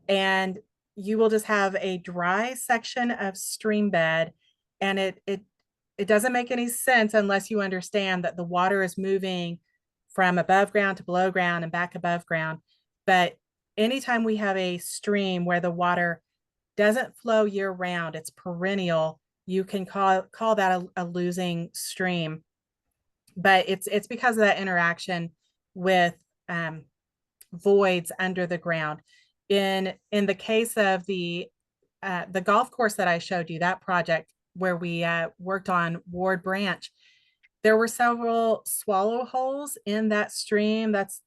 and you will just have a dry section of stream bed, and it doesn't make any sense unless you understand that the water is moving from above ground to below ground and back above ground. But anytime we have a stream where the water doesn't flow year round, it's perennial, you can call that a losing stream. But it's because of that interaction with voids under the ground. In the case of the golf course that I showed you, that project where we worked on Ward Branch, there were several swallow holes in that stream. That's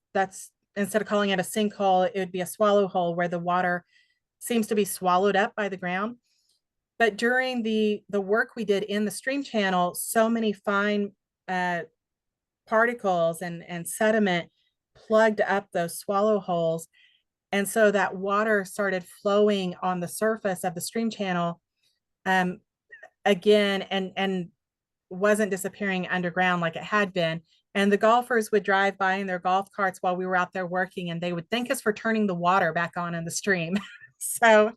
instead of calling it a sinkhole, it would be a swallow hole where the water seems to be swallowed up by the ground. But during the work we did in the stream channel, so many fine particles and sediment plugged up those swallow holes. And so that water started flowing on the surface of the stream channel again, and wasn't disappearing underground like it had been. And the golfers would drive by in their golf carts while we were out there working, and they would thank us for turning the water back on in the stream. So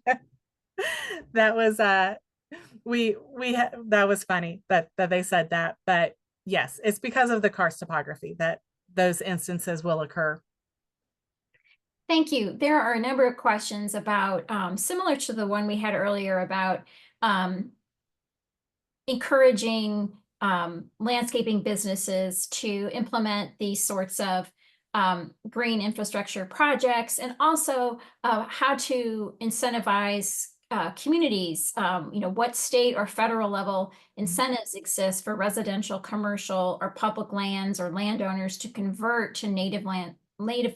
that was that was funny that they said that. But yes, it's because of the karst topography that those instances will occur. Thank you. There are a number of questions about, similar to the one we had earlier about encouraging landscaping businesses to implement these sorts of green infrastructure projects, and also how to incentivize communities. What state or federal level incentives exist for residential, commercial, or public lands or landowners to convert to native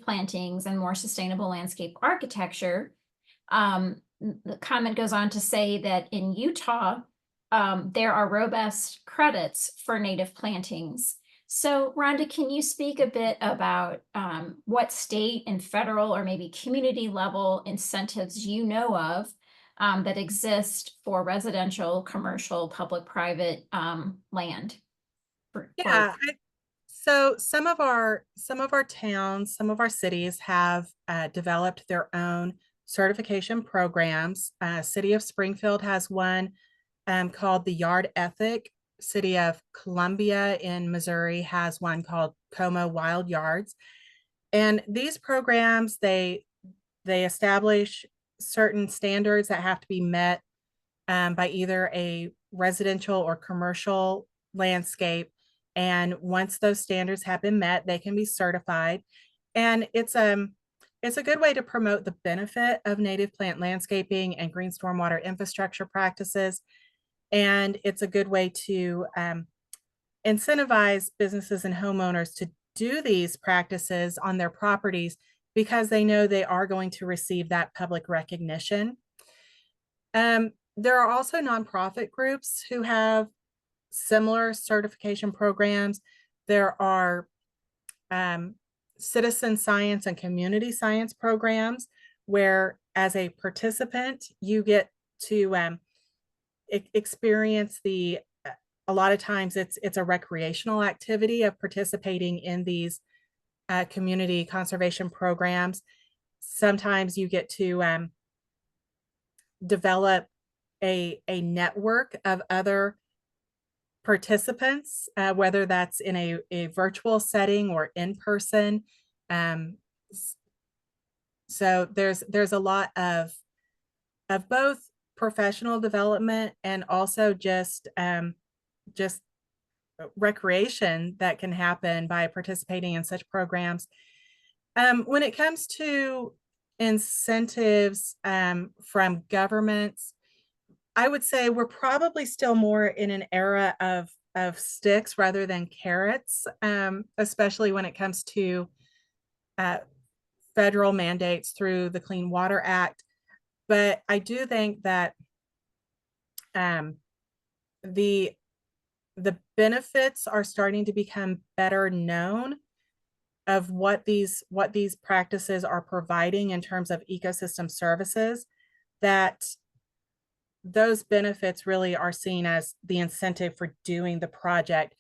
plantings and more sustainable landscape architecture. The comment goes on to say that in Utah, there are robust credits for native plantings. So, Rhonda, can you speak a bit about what state and federal or maybe community level incentives you know of that exist for residential, commercial, public, private land? Yeah. So some of our towns, some of our cities have developed their own certification programs. City of Springfield has one called the Yard Ethic. City of Columbia in Missouri has one called Como Wild Yards. And these programs, they establish certain standards that have to be met by either a residential or commercial landscape. And once those standards have been met, they can be certified. And it's a good way to promote the benefit of native plant landscaping and green stormwater infrastructure practices. And it's a good way to incentivize businesses and homeowners to do these practices on their properties because they know they are going to receive that public recognition. There are also nonprofit groups who have similar certification programs. There are citizen science and community science programs where, as a participant, you get to experience a lot of times it's a recreational activity of participating in these community conservation programs. Sometimes you get to develop a network of other participants, whether that's in a virtual setting or in person. So there's a lot of both professional development and also just recreation that can happen by participating in such programs. When it comes to incentives from governments, I would say we're probably still more in an era of sticks rather than carrots, especially when it comes to federal mandates through the Clean Water Act. but I do think that um, the the benefits are starting to become better known of what these practices are providing in terms of ecosystem services, that those benefits really are seen as the incentive for doing the project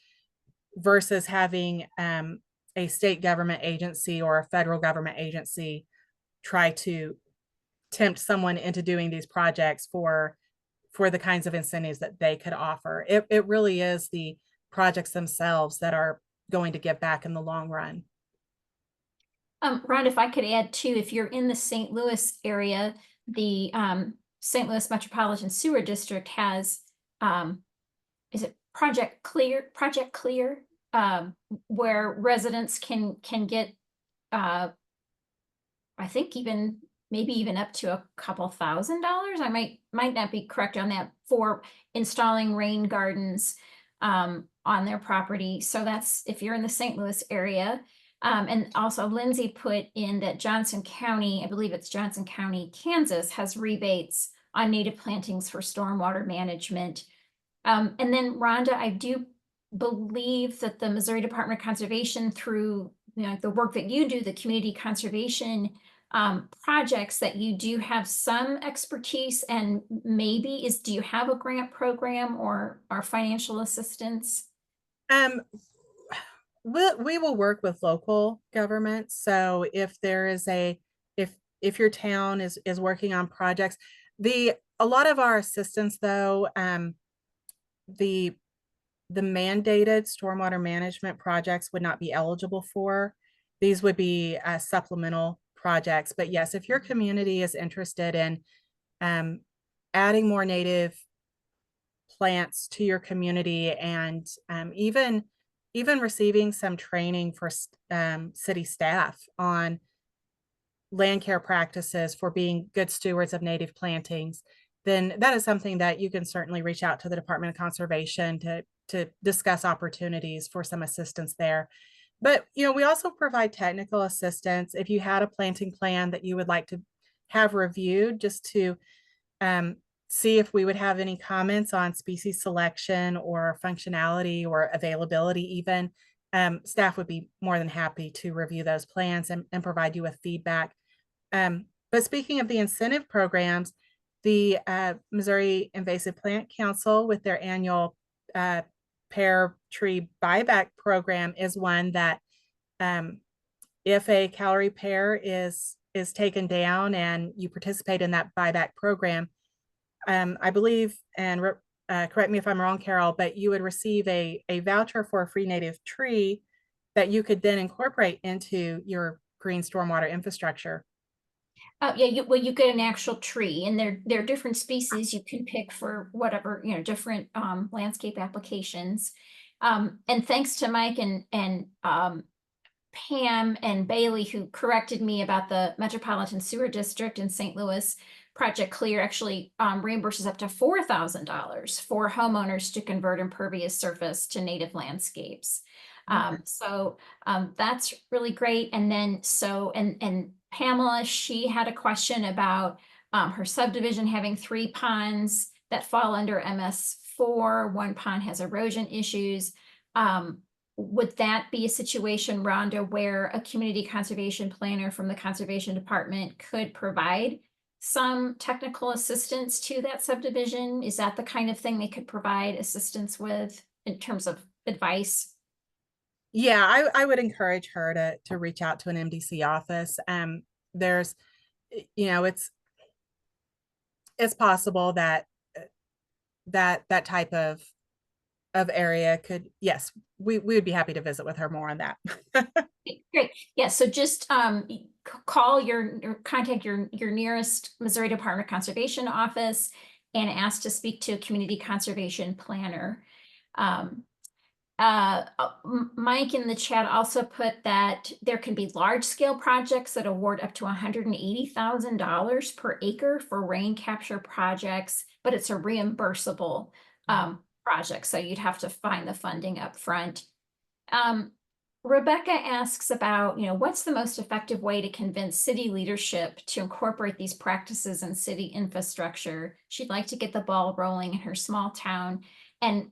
versus having a state government agency or a federal government agency try to tempt someone into doing these projects for the kinds of incentives that they could offer. It really is the projects themselves that are going to give back in the long run. Ron, if I could add too, if you're in the St. Louis area, the St. Louis Metropolitan Sewer District has, is it Project Clear? Project Clear, where residents can get, I think even maybe even up to a couple $1,000s. I might not be correct on that, for installing rain gardens on their property. So that's if you're in the St. Louis area. And also Lindsay put in that Johnson County, I believe it's Johnson County, Kansas, has rebates on native plantings for stormwater management. And then Rhonda, I do believe that the Missouri Department of Conservation, through the work that you do, the community conservation projects, that you do have some expertise, and maybe do you have a grant program or financial assistance? We will work with local governments. So if there is if your town is working on projects, a lot of our assistance though, the mandated stormwater management projects would not be eligible for. These would be supplemental projects. But yes, if your community is interested in adding more native plants to your community, and even receiving some training for city staff on land care practices for being good stewards of native plantings, then that is something that you can certainly reach out to the Department of Conservation to discuss opportunities for some assistance there. But we also provide technical assistance. If you had a planting plan that you would like to have reviewed, just to see if we would have any comments on species selection or functionality or availability even, staff would be more than happy to review those plans and provide you with feedback. But speaking of the incentive programs, the Missouri Invasive Plant Council, with their annual pear tree buyback program, is one that if a calorie pear is taken down and you participate in that buyback program, I believe, and correct me if I'm wrong, Carol, but you would receive a voucher for a free native tree that you could then incorporate into your green stormwater infrastructure. Yeah, well, you get an actual tree, and there are different species you can pick for whatever, different landscape applications. And thanks to Mike and Pam and Bailey, who corrected me about the Metropolitan Sewer District in St. Louis. Project Clear actually reimburses up to $4,000 for homeowners to convert impervious surface to native landscapes. So that's really great. And then and Pamela, she had a question about her subdivision having 3 ponds that fall under MS4. 1 pond has erosion issues. Would that be a situation, Rhonda, where a community conservation planner from the conservation department could provide some technical assistance to that subdivision? Is that the kind of thing they could provide assistance with in terms of advice? Yeah, I would encourage her to reach out to an MDC office. There's, it's possible that that type of area could, yes, we would be happy to visit with her more on that. Great. Yeah, so just call or contact your nearest Missouri Department of Conservation office and ask to speak to a community conservation planner. Mike in the chat also put that there can be large scale projects that award up to $180,000 per acre for rain capture projects, but it's a reimbursable project, so you'd have to find the funding up front. Rebecca asks about, what's the most effective way to convince city leadership to incorporate these practices in city infrastructure? She'd like to get the ball rolling in her small town. And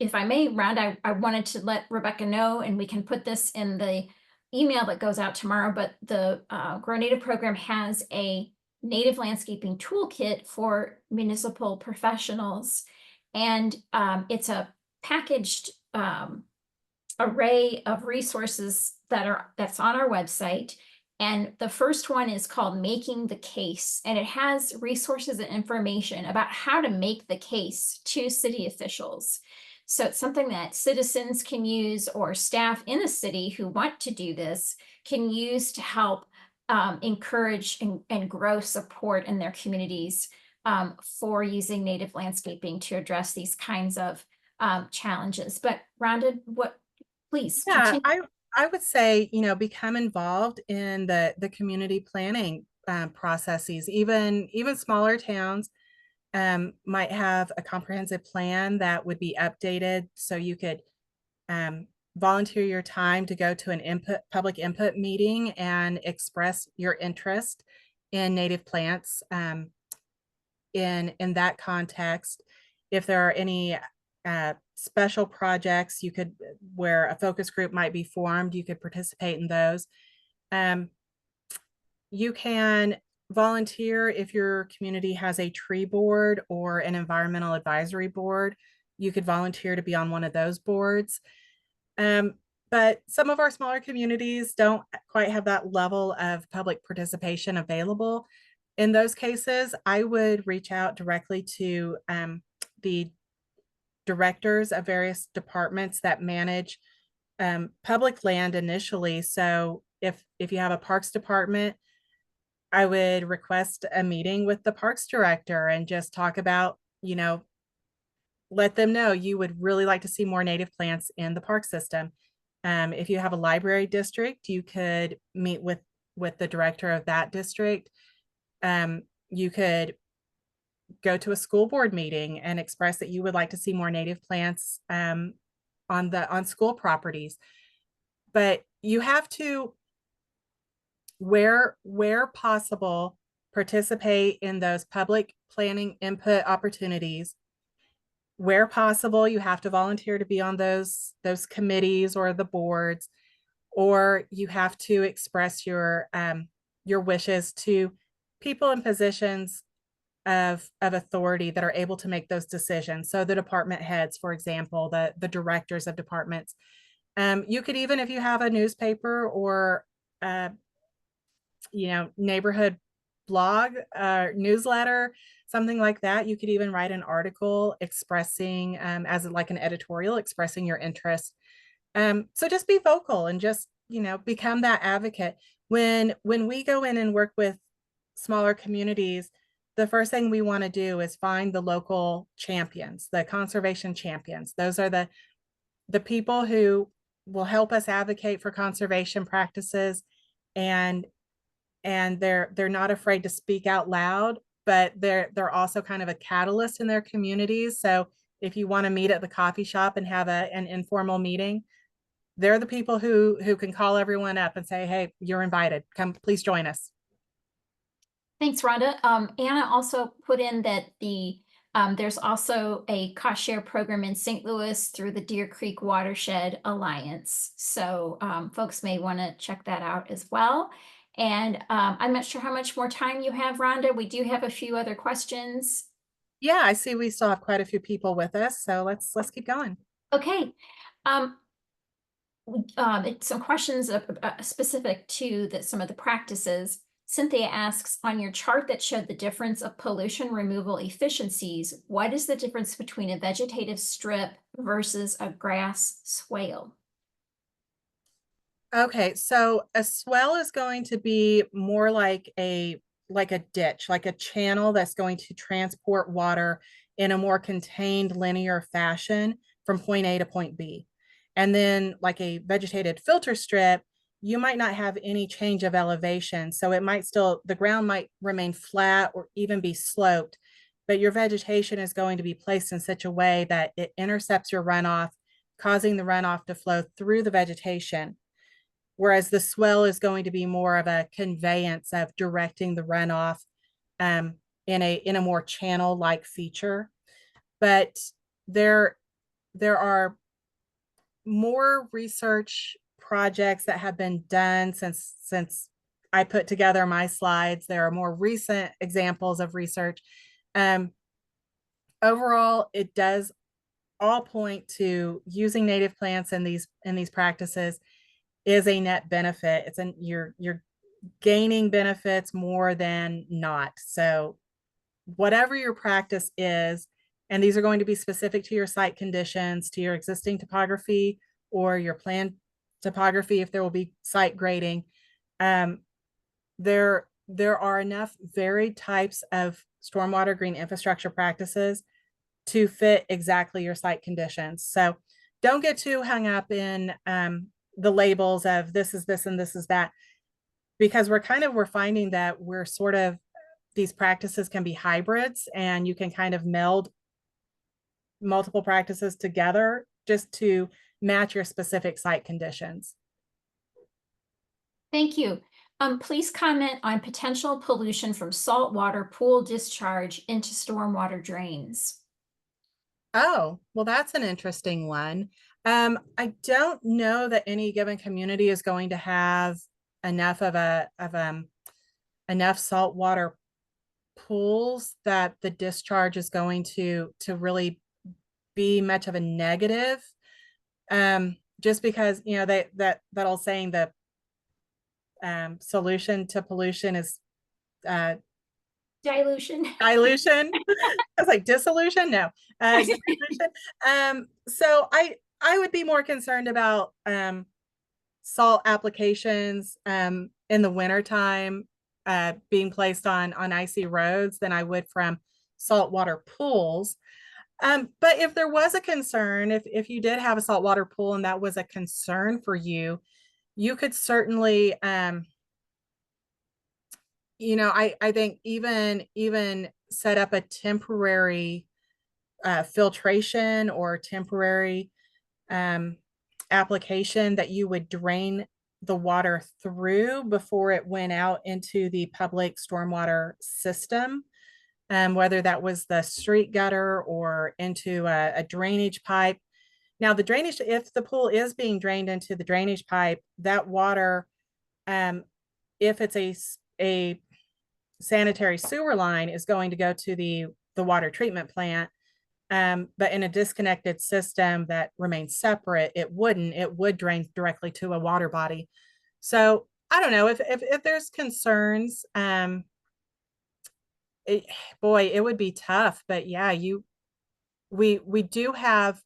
if I may, Rhonda, I wanted to let Rebecca know, and we can put this in the email that goes out tomorrow, but the Grow Native program has a native landscaping toolkit for municipal professionals. And it's a packaged array of resources that's on our website. And the first one is called Making the Case, and it has resources and information about how to make the case to city officials. So it's something that citizens can use, or staff in a city who want to do this can use to help encourage and grow support in their communities for using native landscaping to address these kinds of challenges. But Rhonda, please Yeah, continue. I would say, become involved in the community planning processes. Even smaller towns might have a comprehensive plan that would be updated, so you could volunteer your time to go to an public input meeting and express your interest in native plants in that context. If there are any special projects where a focus group might be formed, you could participate in those. You can volunteer if your community has a tree board or an environmental advisory board. You could volunteer to be on one of those boards. But some of our smaller communities don't quite have that level of public participation available. In those cases, I would reach out directly to the directors of various departments that manage public land initially. So if you have a parks department, I would request a meeting with the parks director and just talk about, let them know you would really like to see more native plants in the park system. If you have a library district, you could meet with the director of that district. You could go to a school board meeting and express that you would like to see more native plants on school properties. But you have to, where possible, participate in those public planning input opportunities. Where possible, you have to volunteer to be on those committees or the boards, or you have to express your wishes to people in positions of authority that are able to make those decisions. So the department heads, for example, the directors of departments. You could even, if you have a newspaper or neighborhood blog, newsletter, something like that, you could even write an article expressing as like an editorial, expressing your interest. So just be vocal and just become that advocate. When we go in and work with smaller communities, the first thing we want to do is find the local champions, the conservation champions. Those are the people who will help us advocate for conservation practices, and they're not afraid to speak out loud, but they're also kind of a catalyst in their communities. So if you want to meet at the coffee shop and have an informal meeting, they're the people who can call everyone up and say, hey, you're invited, come, please join us. Thanks, Rhonda. Anna also put in that there's also a cost share program in St. Louis through the Deer Creek Watershed Alliance. So folks may want to check that out as well. And I'm not sure how much more time you have, Rhonda. We do have a few other questions. Yeah, I see we still have quite a few people with us, so let's keep going. Okay. Some questions specific to some of the practices. Cynthia asks, on your chart that showed the difference of pollution removal efficiencies, what is the difference between a vegetative strip versus a grass swale? Okay, so a swell is going to be more like a ditch, like a channel that's going to transport water in a more contained linear fashion from point A to point B. And then like a vegetated filter strip, you might not have any change of elevation. So the ground might remain flat or even be sloped, but your vegetation is going to be placed in such a way that it intercepts your runoff causing the runoff to flow through the vegetation, whereas the swell is going to be more of a conveyance of directing the runoff in a more channel-like feature. But there are more research projects that have been done since I put together my slides. There are more recent examples of research. Overall, it does all point to using native plants in these practices is a net benefit. You're gaining benefits more than not. So whatever your practice is, and these are going to be specific to your site conditions, to your existing topography or your planned topography, if there will be site grading, there are enough varied types of stormwater green infrastructure practices to fit exactly your site conditions. So don't get too hung up in the labels of this is this and this is that, because we're finding that these practices can be hybrids, and you can kind of meld multiple practices together just to match your specific site conditions. Thank you. Please comment on potential pollution from saltwater pool discharge into stormwater drains. Oh, well, that's an interesting one. I don't know that any given community is going to have enough enough saltwater pools that the discharge is going to really be much of a negative. Just because, that old saying, that solution to pollution is Dilution. dilution. I was like, dissolution? No. Dilution. So I would be more concerned about salt applications in the wintertime being placed on icy roads than I would from saltwater pools. But if there was a concern, if you did have a saltwater pool and that was a concern for you, you could certainly, I think even set up a temporary filtration or temporary application that you would drain the water through before it went out into the public stormwater system. Whether that was the street gutter or into a drainage pipe. Now, the drainage, if the pool is being drained into the drainage pipe, that water, if it's a sanitary sewer line, is going to go to the water treatment plant. But in a disconnected system that remains separate, it would drain directly to a water body. So I don't know if there's concerns. It would be tough, but yeah, we do have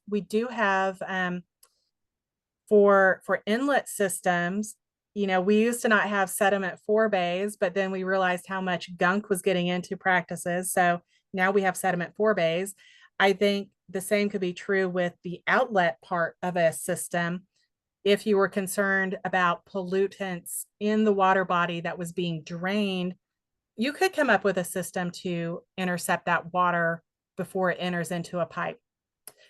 for inlet systems, we used to not have sediment forebays, but then we realized how much gunk was getting into practices. So now we have sediment forebays. I think the same could be true with the outlet part of a system. If you were concerned about pollutants in the water body that was being drained, you could come up with a system to intercept that water before it enters into a pipe.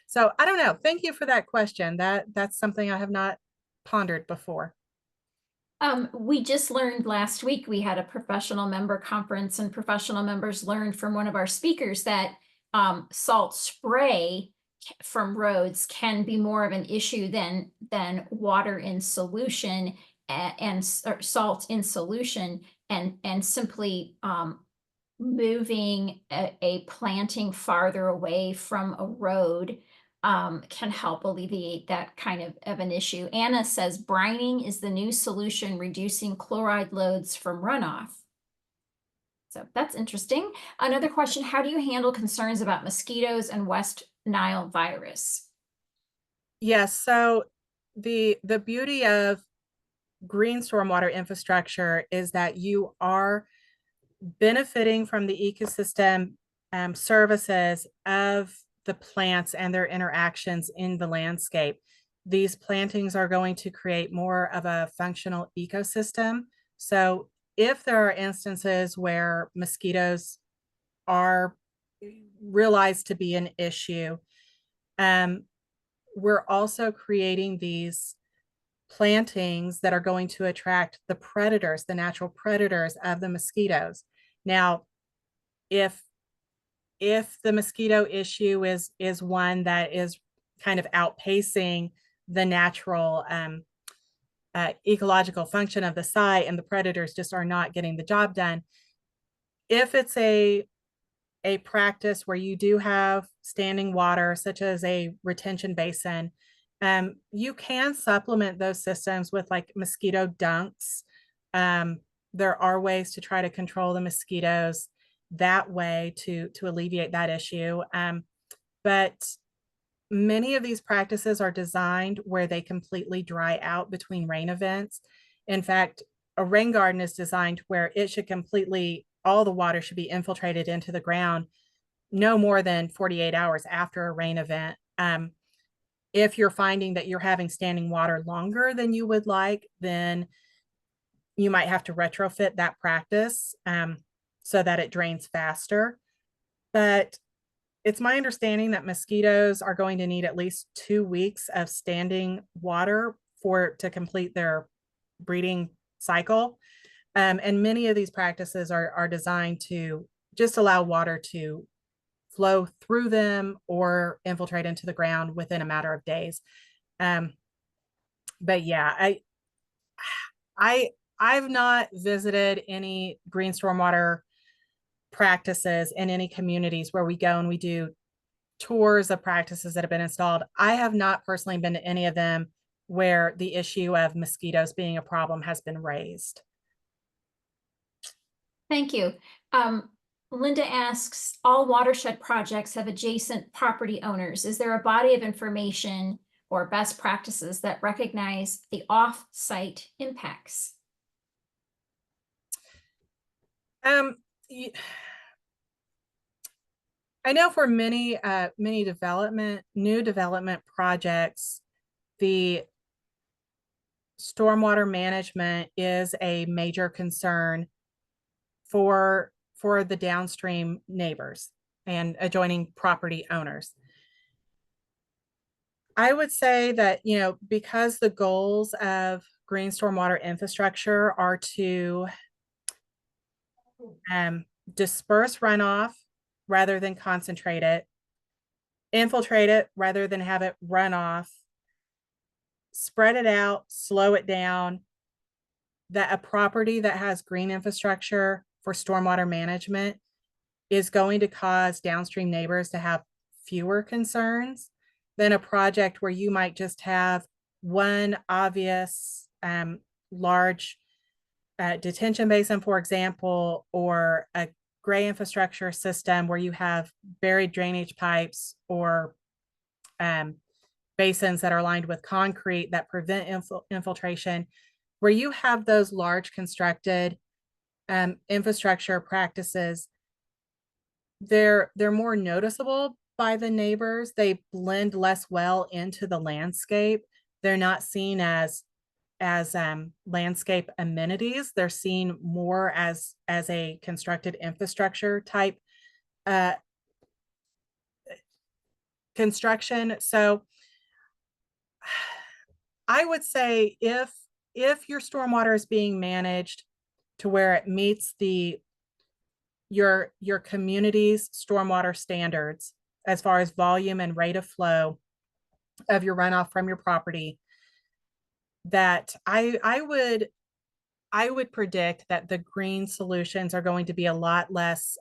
So I don't know. Thank you for that question. That's something I have not pondered before. We just learned last week, we had a professional member conference, and professional members learned from one of our speakers that salt spray from roads can be more of an issue than water in solution and salt in solution, and simply moving a planting farther away from a road can help alleviate that kind of an issue. Anna says brining is the new solution, reducing chloride loads from runoff. So that's interesting. Another question, how do you handle concerns about mosquitoes and West Nile virus? Yes, so the beauty of green stormwater infrastructure is that you are benefiting from the ecosystem services of the plants and their interactions in the landscape. These plantings are going to create more of a functional ecosystem. So if there are instances where mosquitoes are realized to be an issue, we're also creating these plantings that are going to attract the predators, the natural predators of the mosquitoes. Now, if the mosquito issue is one that is kind of outpacing the natural ecological function of the site, and the predators just are not getting the job done, if it's a practice where you do have standing water, such as a retention basin, you can supplement those systems with like mosquito dunks. There are ways to try to control the mosquitoes that way to alleviate that issue. But many of these practices are designed where they completely dry out between rain events. In fact, a rain garden is designed where it should completely, all the water should be infiltrated into the ground no more than 48 hours after a rain event. If you're finding that you're having standing water longer than you would like, then you might have to retrofit that practice so that it drains faster. But it's my understanding that mosquitoes are going to need at least 2 weeks of standing water to complete their breeding cycle. And many of these practices are designed to just allow water to flow through them or infiltrate into the ground within a matter of days. But yeah, I've not visited any green stormwater practices in any communities where we go and we do tours of practices that have been installed. I have not personally been to any of them where the issue of mosquitoes being a problem has been raised. Thank you. Linda asks, all watershed projects have adjacent property owners. Is there a body of information or best practices that recognize the off-site impacts? I know for many new development projects, the stormwater management is a major concern for the downstream neighbors and adjoining property owners. I would say that, because the goals of green stormwater infrastructure are to disperse runoff rather than concentrate it, infiltrate it rather than have it run off, spread it out, slow it down, that a property that has green infrastructure for stormwater management is going to cause downstream neighbors to have fewer concerns than a project where you might just have one obvious large detention basin, for example, or a gray infrastructure system where you have buried drainage pipes or basins that are lined with concrete that prevent infiltration, where you have those large constructed infrastructure practices. They're more noticeable by the neighbors. They blend less well into the landscape. They're not seen as landscape amenities. They're seen more as a constructed infrastructure type construction. So I would say if your stormwater is being managed to where it meets your community's stormwater standards as far as volume and rate of flow of your runoff from your property, that I would predict that the green solutions are going to be a lot less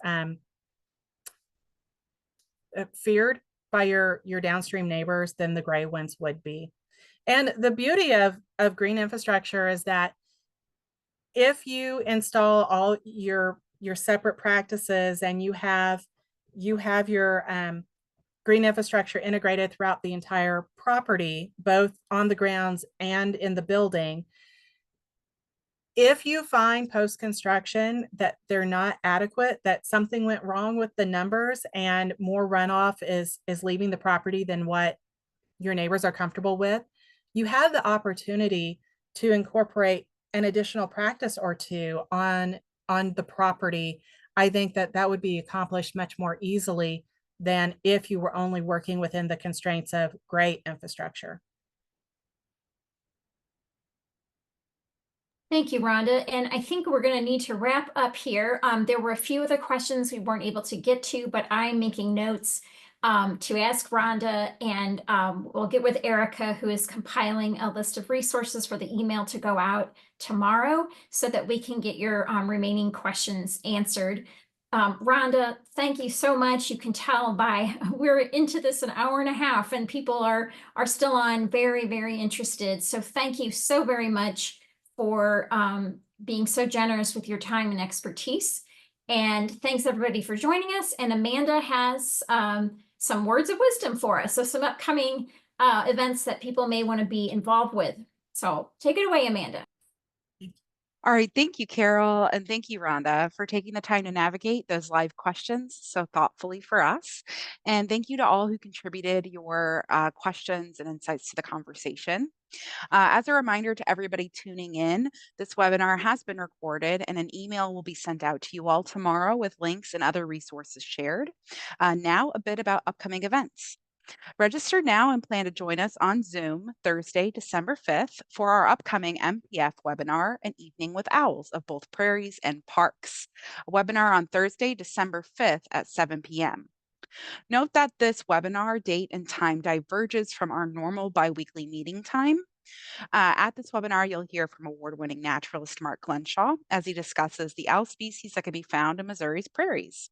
feared by your downstream neighbors than the gray ones would be. And the beauty of green infrastructure is that if you install all your separate practices and you have your green infrastructure integrated throughout the entire property, both on the grounds and in the building, if you find post-construction that they're not adequate, that something went wrong with the numbers and more runoff is leaving the property than what your neighbors are comfortable with, you have the opportunity to incorporate an additional practice or two on the property. I think that would be accomplished much more easily than if you were only working within the constraints of great infrastructure. Thank you, Rhonda. And I think we're going to need to wrap up here. There were a few other questions we weren't able to get to, but I'm making notes to ask Rhonda, and we'll get with Erica, who is compiling a list of resources for the email to go out tomorrow so that we can get your remaining questions answered. Rhonda, thank you so much. You can tell by we're into this an hour and a half and people are still on very, very interested. So thank you so very much for being so generous with your time and expertise. And thanks everybody for joining us. And Amanda has some words of wisdom for us. So some upcoming events that people may want to be involved with. So take it away, Amanda. All right, thank you, Carol, and thank you, Rhonda, for taking the time to navigate those live questions so thoughtfully for us. And thank you to all who contributed your questions and insights to the conversation. As a reminder to everybody tuning in, this webinar has been recorded and an email will be sent out to you all tomorrow with links and other resources shared. Now, a bit about upcoming events. Register now and plan to join us on Zoom Thursday, December 5th for our upcoming MPF webinar, An Evening with Owls of both prairies and parks, a webinar on Thursday, December 5th at 7 p.m. Note that this webinar date and time diverges from our normal biweekly meeting time. At this webinar, you'll hear from award-winning naturalist Mark Glenshaw as he discusses the owl species that can be found in Missouri's prairies.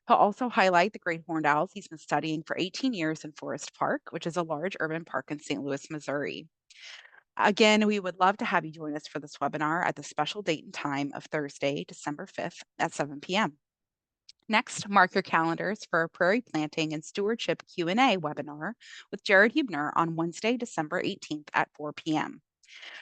He'll also highlight the great horned owls he's been studying for 18 years in Forest Park, which is a large urban park in St. Louis, Missouri. Again, we would love to have you join us for this webinar at the special date and time of Thursday, December 5th at 7 p.m. Next, mark your calendars for a prairie planting and stewardship Q&A webinar with Jared Hubner on Wednesday, December 18th at 4 p.m.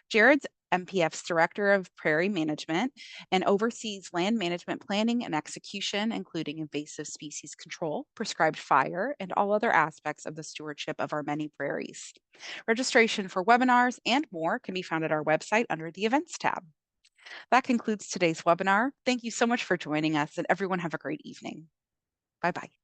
Jared's MPF's Director of Prairie Management and oversees land management planning and execution, including invasive species control, prescribed fire, and all other aspects of the stewardship of our many prairies. Registration for webinars and more can be found at our website under the Events tab. That concludes today's webinar. Thank you so much for joining us, and everyone have a great evening. Bye-bye.